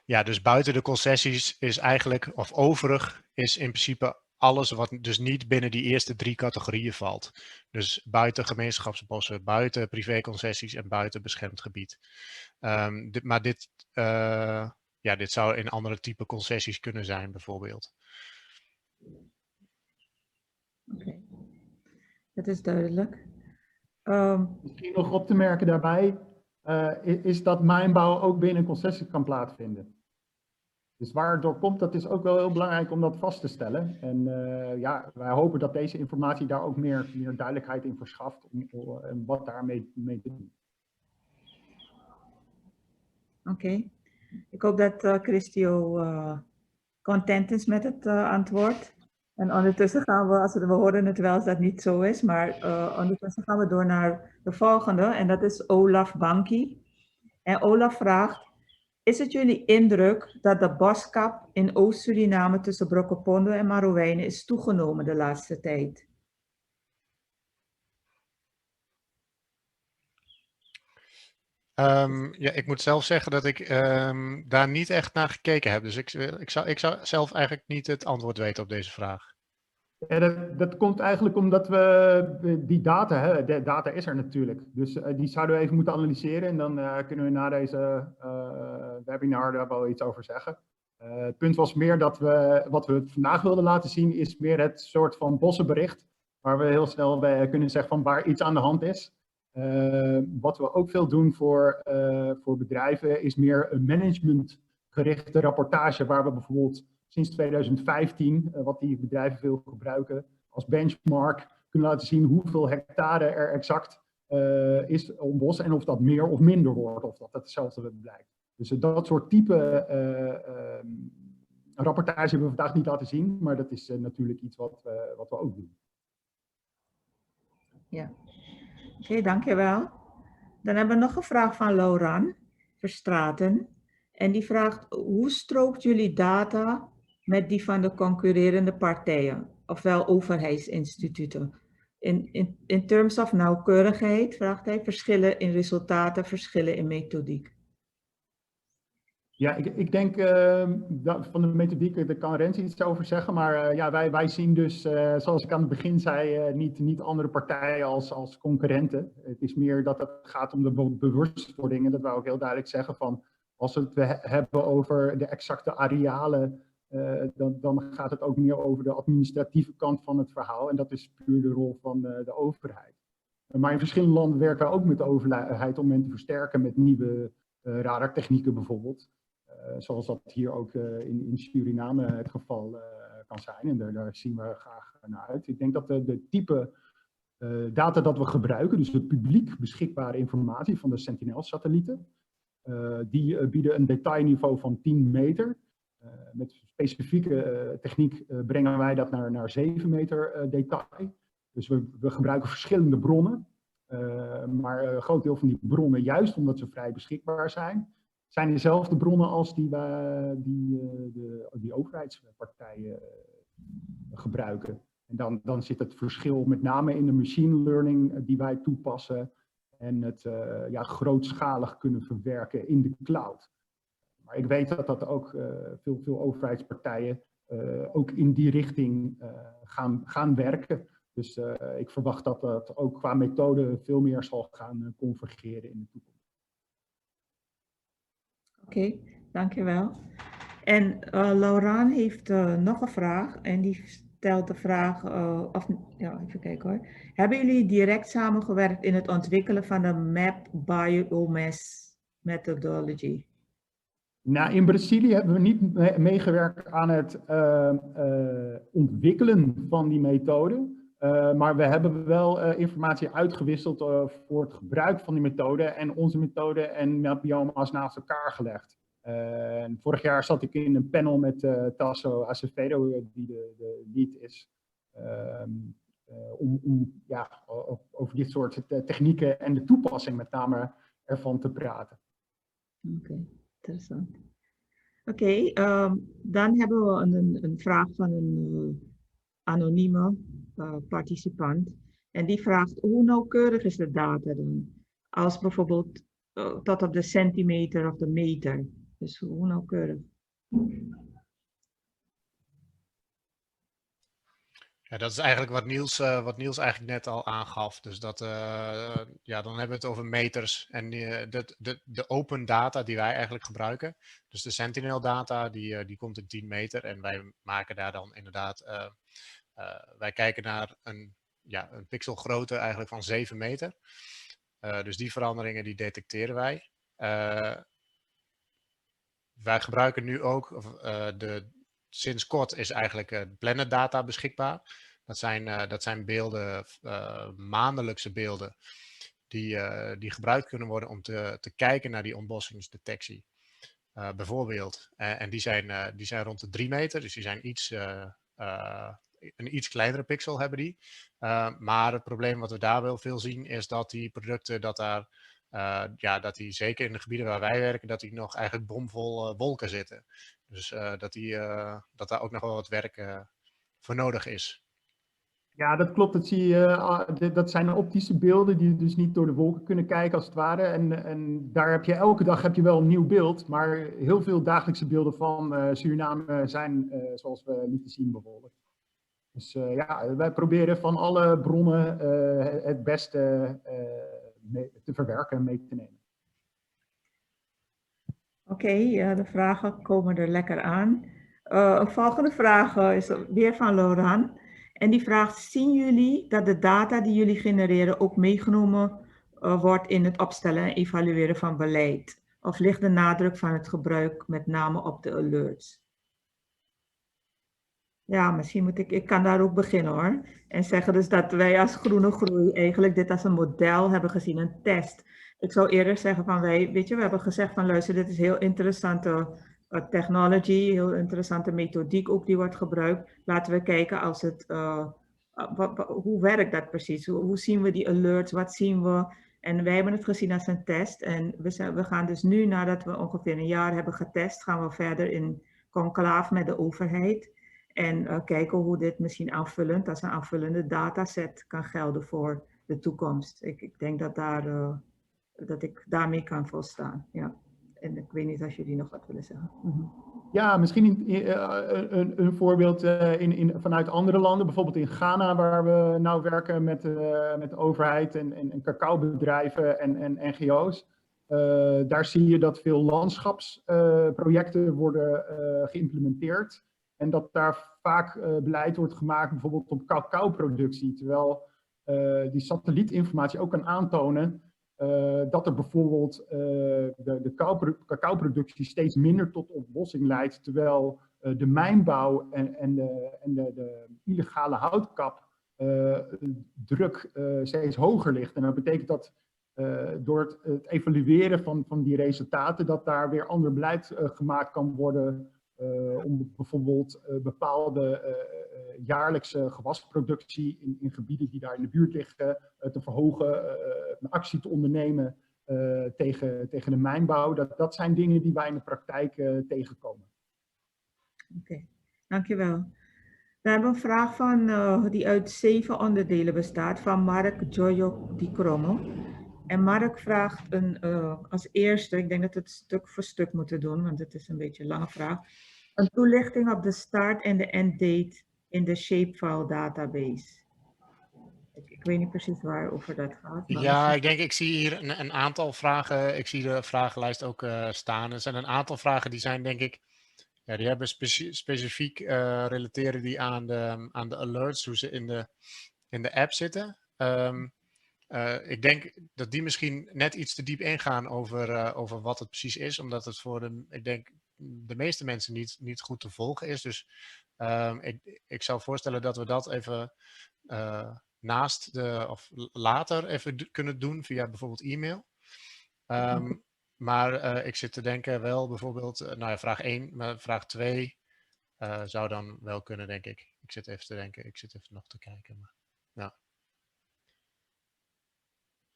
Ja, dus buiten de concessies is eigenlijk, of overig, is in principe alles wat dus niet binnen die eerste 3 categorieën valt. Dus buiten gemeenschapsbossen, buiten privéconcessies en buiten beschermd gebied. Maar dit zou in andere type concessies kunnen zijn, bijvoorbeeld. Oké, dat is duidelijk. Misschien nog op te merken daarbij, is dat mijnbouw ook binnen concessies kan plaatsvinden. Dus waar het door komt, dat is ook wel heel belangrijk om dat vast te stellen. En ja, wij hopen dat deze informatie daar ook meer duidelijkheid in verschaft en wat daarmee te doen. Oké. Ik hoop dat Christio content is met het antwoord. En ondertussen gaan we horen het wel als dat niet zo is, maar ondertussen gaan we door naar de volgende. En dat is Olaf Banki. En Olaf vraagt, is het jullie indruk dat de boskap in Oost-Suriname tussen Brokkepondo en Marowijnen is toegenomen de laatste tijd? Ja, ik moet zelf zeggen dat ik daar niet echt naar gekeken heb. Dus ik zou zelf eigenlijk niet het antwoord weten op deze vraag. Ja, dat komt eigenlijk omdat we die data, hè, de data is er natuurlijk. Dus die zouden we even moeten analyseren en dan kunnen we na deze webinar daar wel iets over zeggen. Het punt was meer dat wat we vandaag wilden laten zien is meer het soort van bossenbericht. Waar we heel snel bij kunnen zeggen van waar iets aan de hand is. Wat we ook veel doen voor bedrijven is meer een managementgerichte rapportage waar we bijvoorbeeld sinds 2015, wat die bedrijven veel gebruiken, als benchmark kunnen laten zien hoeveel hectare er exact is om bos en of dat meer of minder wordt, of dat hetzelfde blijkt. Dus dat soort type rapportage hebben we vandaag niet laten zien, maar dat is natuurlijk iets wat we ook doen. Ja, oké, dankjewel. Dan hebben we nog een vraag van Lauran Verstraeten. En die vraagt, hoe strookt jullie data met die van de concurrerende partijen, ofwel overheidsinstituten? In terms of nauwkeurigheid, vraagt hij, verschillen in resultaten, verschillen in methodiek. Ja, ik denk dat van de methodiek, daar kan Rens iets over zeggen, maar ja, wij zien dus, zoals ik aan het begin zei, niet andere partijen als concurrenten. Het is meer dat het gaat om de bewustwording, en dat wou ik heel duidelijk zeggen, van als we het hebben over de exacte arealen, dan gaat het ook meer over de administratieve kant van het verhaal, en dat is puur de rol van de overheid. Maar in verschillende landen werken we ook met de overheid om hen te versterken met nieuwe radartechnieken bijvoorbeeld. Zoals dat hier ook in Suriname het geval kan zijn. En daar zien we graag naar uit. Ik denk dat de type data dat we gebruiken, dus de publiek beschikbare informatie van de Sentinel-satellieten, die bieden een detailniveau van 10 meter. Met specifieke techniek brengen wij dat naar 7 meter detail. Dus we gebruiken verschillende bronnen. Maar een groot deel van die bronnen, juist omdat ze vrij beschikbaar zijn dezelfde bronnen als die overheidspartijen gebruiken. En dan zit het verschil met name in de machine learning die wij toepassen en het grootschalig kunnen verwerken in de cloud. Maar ik weet dat ook veel overheidspartijen ook in die richting gaan werken. Dus ik verwacht dat dat ook qua methode veel meer zal gaan convergeren in de toekomst. Oké, dankjewel. En Lauraan heeft nog een vraag en die stelt de vraag, even kijken hoor. Hebben jullie direct samengewerkt in het ontwikkelen van de Map Biomass Methodology? Nou, in Brazilië hebben we niet meegewerkt aan het ontwikkelen van die methode. Maar we hebben wel informatie uitgewisseld voor het gebruik van die methode en onze methode en Map Biomass naast elkaar gelegd. Vorig jaar zat ik in een panel met Tasso Acevedo, die de lead is, om over dit soort technieken en de toepassing met name ervan te praten. Oké, interessant. Oké, dan hebben we een vraag van een anonieme participant. En die vraagt, hoe nauwkeurig is de data dan? Als bijvoorbeeld tot op de centimeter of de meter. Dus hoe nauwkeurig? Ja, dat is eigenlijk wat Niels eigenlijk net al aangaf. Dus dat, dan hebben we het over meters. En de open data die wij eigenlijk gebruiken, dus de Sentinel data, die komt in 10 meter. En wij maken daar dan inderdaad, wij kijken naar een pixelgrootte eigenlijk van 7 meter. Dus die veranderingen die detecteren wij. Wij gebruiken nu ook sinds kort is eigenlijk Planet Data beschikbaar. Dat zijn beelden, maandelijkse beelden, die gebruikt kunnen worden om te kijken naar die ontbossingsdetectie. Bijvoorbeeld. En die zijn rond de 3 meter, dus die zijn een iets kleinere pixel hebben die. Maar het probleem wat we daar wel veel zien is dat die producten, dat die zeker in de gebieden waar wij werken, dat die nog eigenlijk bomvol wolken zitten. Dus dat daar ook nog wel wat werk voor nodig is. Ja, dat klopt. Dat zie je. Dat zijn optische beelden die dus niet door de wolken kunnen kijken als het ware. En daar heb je elke dag wel een nieuw beeld. Maar heel veel dagelijkse beelden van Suriname zijn zoals we niet te zien bijvoorbeeld. Dus ja, wij proberen van alle bronnen het beste te verwerken en mee te nemen. Oké, de vragen komen er lekker aan. Een volgende vraag is weer van Laurent. En die vraagt, zien jullie dat de data die jullie genereren ook meegenomen wordt in het opstellen en evalueren van beleid? Of ligt de nadruk van het gebruik met name op de alerts? Ja, misschien moet ik kan daar ook beginnen hoor. En zeggen dus dat wij als Groene Groei eigenlijk dit als een model hebben gezien, een test. Ik zou eerder zeggen van weet je, we hebben gezegd van luister, dit is heel interessante technology, heel interessante methodiek ook die wordt gebruikt. Laten we kijken als het, hoe werkt dat precies? Hoe zien we die alerts? Wat zien we? En wij hebben het gezien als een test. En we gaan dus nu, nadat we ongeveer een jaar hebben getest, gaan we verder in conclave met de overheid. En kijken hoe dit misschien aanvullend, als een aanvullende dataset kan gelden voor de toekomst. Ik denk dat ik daarmee kan volstaan. Ja. En ik weet niet als jullie nog wat willen zeggen. Ja, misschien een voorbeeld vanuit andere landen, bijvoorbeeld in Ghana, waar we nou werken met de overheid en cacaobedrijven en NGO's. Daar zie je dat veel landschapsprojecten worden geïmplementeerd. En dat daar vaak beleid wordt gemaakt bijvoorbeeld op cacao-productie. Terwijl die satellietinformatie ook kan aantonen dat er bijvoorbeeld de cacao-productie steeds minder tot ontbossing leidt. Terwijl de mijnbouw en de illegale houtkap druk steeds hoger ligt. En dat betekent dat door het evalueren van die resultaten, dat daar weer ander beleid gemaakt kan worden. Om bijvoorbeeld bepaalde jaarlijkse gewasproductie in gebieden die daar in de buurt liggen te verhogen, een actie te ondernemen tegen de mijnbouw. Dat zijn dingen die wij in de praktijk tegenkomen. Oké, dankjewel. We hebben een vraag van, die uit 7 onderdelen bestaat van Mark Jojo Di Cromo. En Mark vraagt als eerste, ik denk dat we het stuk voor stuk moeten doen, want het is een beetje een lange vraag. Een toelichting op de start en de end date in de shapefile database. Ik weet niet precies waarover dat gaat. Ja, ik zie hier een aantal vragen. Ik zie de vragenlijst ook staan. Er zijn een aantal vragen die zijn denk ik, ja, die hebben specifiek relateren die aan de alerts, hoe ze in de app zitten. Ik denk dat die misschien net iets te diep ingaan over wat het precies is, omdat het voor de meeste mensen niet goed te volgen is. Dus ik zou voorstellen dat we dat even of later even kunnen doen via bijvoorbeeld e-mail. Maar ik zit te denken wel bijvoorbeeld, nou ja, vraag 1, maar vraag 2 zou dan wel kunnen, denk ik. Ik zit even te denken, ik zit even nog te kijken. Maar, ja.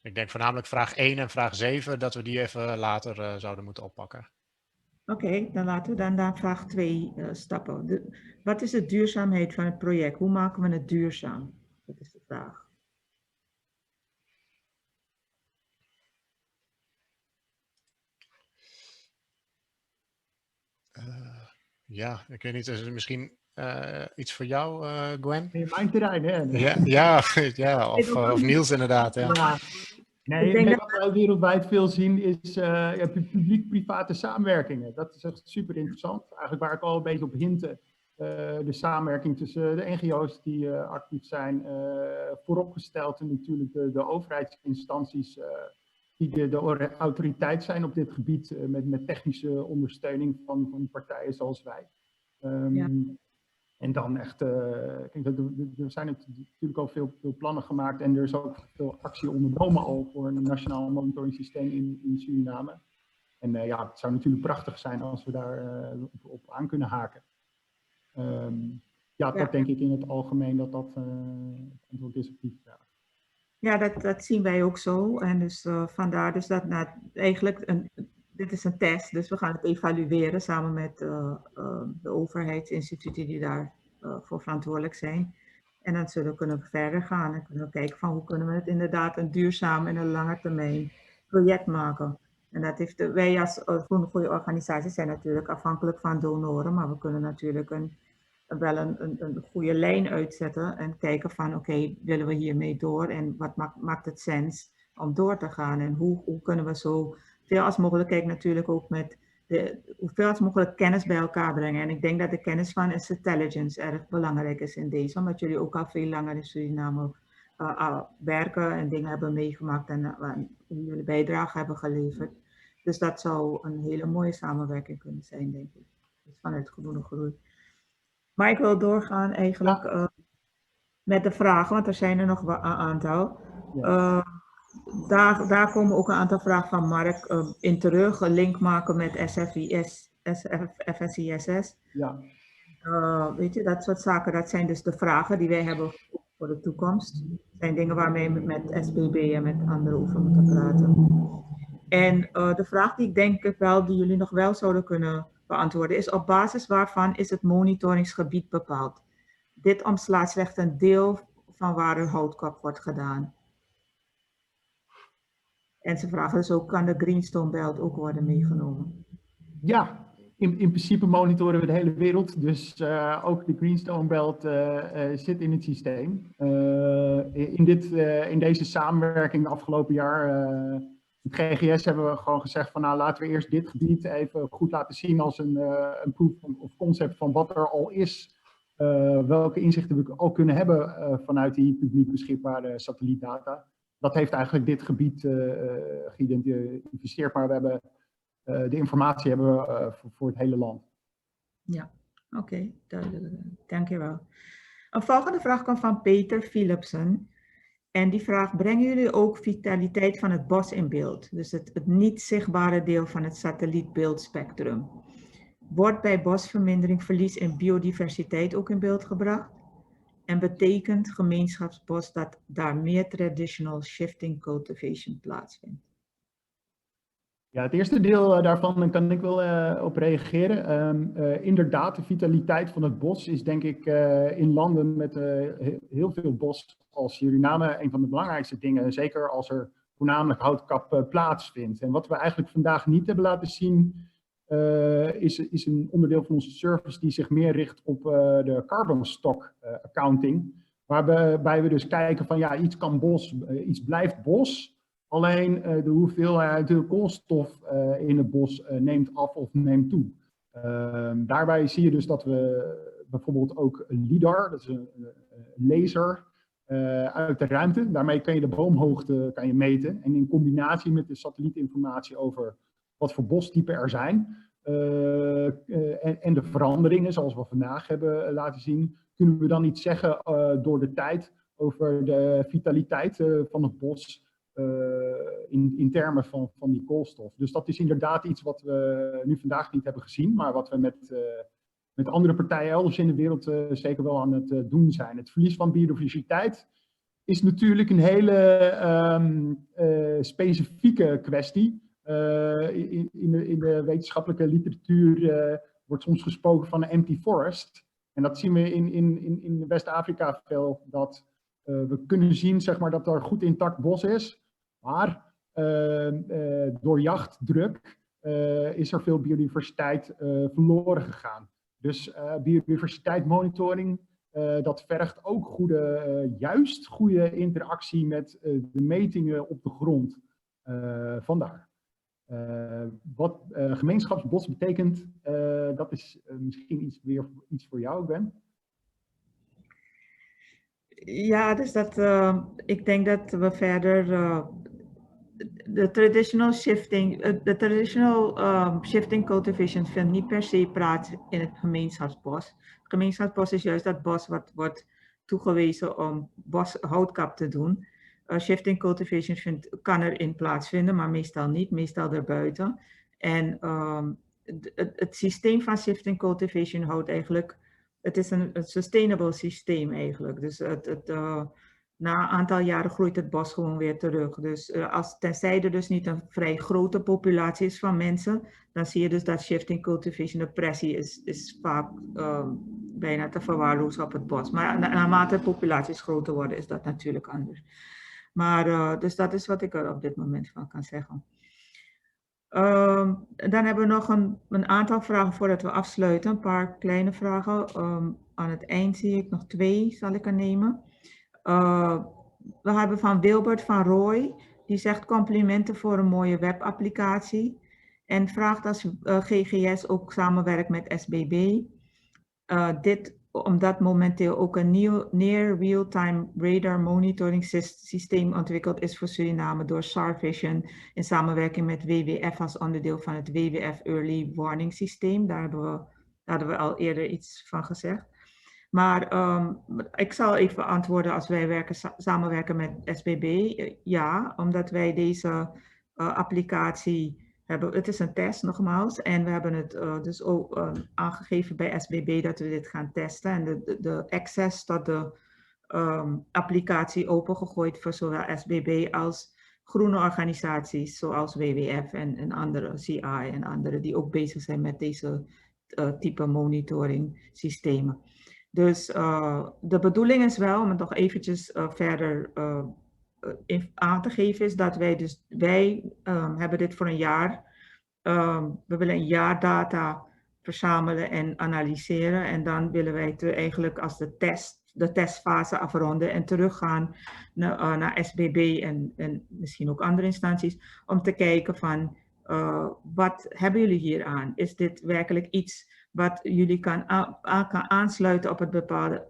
Ik denk voornamelijk vraag 1 en vraag 7, dat we die even later zouden moeten oppakken. Oké, dan laten we dan naar vraag 2 stappen. Wat is de duurzaamheid van het project? Hoe maken we het duurzaam? Dat is de vraag. Ja, ik weet niet, is het misschien iets voor jou, Gwen? Mijn terrein, hè? Ja, of Niels inderdaad. Ja. Ja. Nee, wat wij wereldwijd veel zien is publiek-private samenwerkingen. Dat is echt super interessant. Eigenlijk waar ik al een beetje op hintte. De samenwerking tussen de NGO's die actief zijn. Vooropgesteld en natuurlijk de overheidsinstanties die de autoriteit zijn op dit gebied. Met technische ondersteuning van partijen zoals wij. Ja. En dan echt, er zijn natuurlijk al veel plannen gemaakt en er is ook veel actie ondernomen al voor een nationaal monitoring systeem in Suriname. En ja, het zou natuurlijk prachtig zijn als we daar op aan kunnen haken. Dat denk ik in het algemeen dat antwoord is op die vraag. Ja, dat zien wij ook zo. En dus vandaar dus dat eigenlijk dit is een test, dus we gaan het evalueren samen met de overheidsinstituten die daar voor verantwoordelijk zijn. En dan kunnen we verder gaan en kunnen we kijken van hoe kunnen we het inderdaad een duurzaam en een lange termijn project maken. En dat heeft wij als Groene Groei organisatie zijn natuurlijk afhankelijk van donoren, maar we kunnen natuurlijk een wel een goede lijn uitzetten en kijken van oké, willen we hiermee door en wat maakt het sens om door te gaan en hoe kunnen we zo veel als mogelijk, kijk natuurlijk ook met hoeveel als mogelijk kennis bij elkaar brengen. En ik denk dat de kennis van intelligence erg belangrijk is in deze, omdat jullie ook al veel langer in Suriname werken en dingen hebben meegemaakt en jullie bijdrage hebben geleverd. Dus dat zou een hele mooie samenwerking kunnen zijn, denk ik. Dus vanuit Groene Groei. Maar ik wil doorgaan eigenlijk met de vragen, want er zijn er nog wel een aantal. Ja. Daar komen ook een aantal vragen van Mark in terug. Een link maken met FSISS. Ja. Weet je, dat soort zaken. Dat zijn dus de vragen die wij hebben voor de toekomst. Dat zijn dingen waarmee we met SBB en met anderen over moeten praten. En de vraag die ik denk wel, die jullie nog wel zouden kunnen beantwoorden, is op basis waarvan is het monitoringsgebied bepaald? Dit omslaat slechts een deel van waar een houtkap wordt gedaan. En ze vragen dus ook, kan de Greenstone Belt ook worden meegenomen? Ja, in principe monitoren we de hele wereld, dus ook de Greenstone Belt zit in het systeem. In deze samenwerking de afgelopen jaar met GGS hebben we gewoon gezegd van nou laten we eerst dit gebied even goed laten zien als een proof of concept van wat er al is. Welke inzichten we al kunnen hebben vanuit die publiek beschikbare satellietdata. Dat heeft eigenlijk dit gebied geïdentificeerd, maar we hebben de informatie hebben we voor het hele land. Ja, oké, duidelijk. Dankjewel. Een volgende vraag komt van Peter Philipsen. En die vraagt, brengen jullie ook vitaliteit van het bos in beeld? Dus het niet zichtbare deel van het satellietbeeldspectrum. Wordt bij bosvermindering verlies in biodiversiteit ook in beeld gebracht? En betekent gemeenschapsbos dat daar meer traditional shifting cultivation plaatsvindt? Ja, het eerste deel daarvan kan ik wel op reageren. Inderdaad, de vitaliteit van het bos is denk ik in landen met heel veel bos als Suriname een van de belangrijkste dingen. Zeker als er voornamelijk houtkap plaatsvindt. En wat we eigenlijk vandaag niet hebben laten zien is een onderdeel van onze service die zich meer richt op de carbon stock accounting. Waarbij we dus kijken van ja, iets kan bos, iets blijft bos. Alleen de hoeveelheid de koolstof in het bos neemt af of neemt toe. Daarbij zie je dus dat we bijvoorbeeld ook een LIDAR, dat is een laser uit de ruimte. Daarmee kan je de boomhoogte meten. En in combinatie met de satellietinformatie over wat voor bostypen er zijn en de veranderingen zoals we vandaag hebben laten zien, kunnen we dan iets zeggen door de tijd over de vitaliteit van het bos. In termen van die koolstof. Dus dat is inderdaad iets wat we nu vandaag niet hebben gezien, maar wat we met andere partijen elders in de wereld zeker wel aan het doen zijn. Het verlies van biodiversiteit is natuurlijk een hele specifieke kwestie. In de wetenschappelijke literatuur wordt soms gesproken van een empty forest. En dat zien we in West-Afrika veel, dat we kunnen zien zeg maar, dat er goed intact bos is. Maar door jachtdruk is er veel biodiversiteit verloren gegaan. Dus biodiversiteitsmonitoring, dat vergt ook juist goede interactie met de metingen op de grond. Vandaar. Wat gemeenschapsbos betekent, dat is misschien iets voor jou, Ben. Ja, dus ik denk dat we verder de traditional shifting cultivation vindt niet per se plaats in het gemeenschapsbos. Het gemeenschapsbos is juist dat bos wat wordt toegewezen om houtkap te doen. Shifting cultivation kan erin plaatsvinden, maar meestal niet, meestal erbuiten. En het systeem van shifting cultivation houdt eigenlijk, het is een sustainable systeem eigenlijk. Dus na een aantal jaren groeit het bos gewoon weer terug. Dus tenzij er dus niet een vrij grote populatie is van mensen, dan zie je dus dat shifting cultivation, de pressie is vaak bijna te verwaarlozen op het bos. Maar naarmate de populaties groter worden, is dat natuurlijk anders. Maar dus dat is wat ik er op dit moment van kan zeggen. Dan hebben we nog een aantal vragen voordat we afsluiten. Een paar kleine vragen. Aan het eind zie ik nog 2, zal ik er nemen. We hebben van Wilbert van Rooij, die zegt complimenten voor een mooie webapplicatie. En vraagt als GGS ook samenwerkt met SBB. Dit omdat momenteel ook een nieuw Near Real-Time Radar Monitoring systeem ontwikkeld is voor Suriname door SARvision in samenwerking met WWF als onderdeel van het WWF Early Warning Systeem. Daar hadden we al eerder iets van gezegd. Maar ik zal even antwoorden als wij samenwerken met SBB. Ja, omdat wij deze applicatie hebben. Het is een test nogmaals en we hebben het dus ook aangegeven bij SBB dat we dit gaan testen. En de access tot de applicatie opengegooid voor zowel SBB als groene organisaties zoals WWF en andere CI en andere die ook bezig zijn met deze type monitoring systemen. Dus de bedoeling is wel, om het nog eventjes verder aan te geven, is dat wij hebben dit voor een jaar. We willen een jaar data verzamelen en analyseren. En dan willen wij eigenlijk als de testfase afronden en teruggaan naar SBB en misschien ook andere instanties. Om te kijken van wat hebben jullie hier aan? Is dit werkelijk iets wat jullie kan aansluiten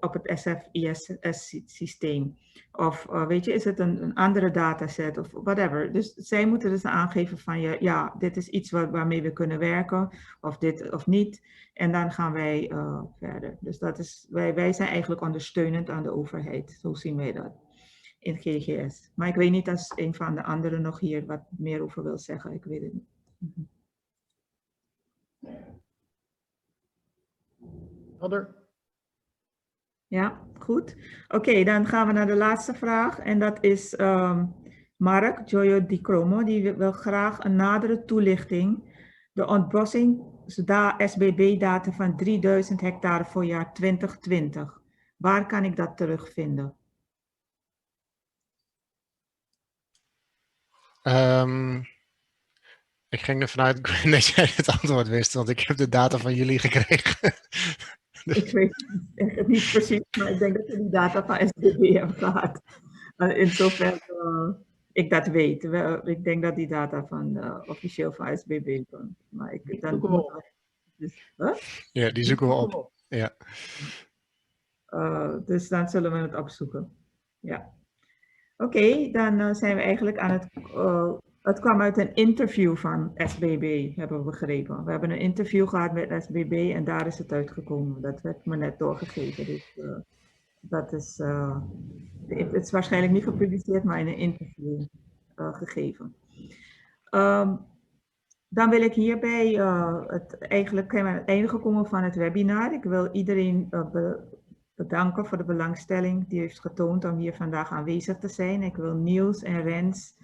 op het SFIS-systeem? Of weet je, is het een andere dataset of whatever. Dus zij moeten dus aangeven van ja, dit is iets waarmee we kunnen werken of dit of niet. En dan gaan wij verder. Dus dat is, wij zijn eigenlijk ondersteunend aan de overheid. Zo zien wij dat in GGS. Maar ik weet niet als een van de anderen nog hier wat meer over wil zeggen. Ik weet het niet. Helder. Ja, goed. Oké, dan gaan we naar de laatste vraag. En dat is Mark Joyo Di Cromo. Die wil graag een nadere toelichting. De ontbossing SBB-data van 3000 hectare voor jaar 2020. Waar kan ik dat terugvinden? Ik ging ervan uit dat jij het antwoord wist, want ik heb de data van jullie gekregen. Ik weet het niet precies, maar ik denk dat we die data van SBB hebben gehad. In zover ik dat weet. Ik denk dat die data van officieel van SBB komt. Maar die zoeken we op. Dus, ja, die zoeken we op. Ja. Dus dan zullen we het opzoeken. Ja. Oké, dan zijn we eigenlijk aan het... het kwam uit een interview van SBB, hebben we begrepen. We hebben een interview gehad met SBB en daar is het uitgekomen. Dat werd me net doorgegeven. Dus dat is... het is waarschijnlijk niet gepubliceerd, maar in een interview gegeven. Dan wil ik hierbij eigenlijk aan het einde gekomen van het webinar. Ik wil iedereen bedanken voor de belangstelling die heeft getoond om hier vandaag aanwezig te zijn. Ik wil Niels en Rens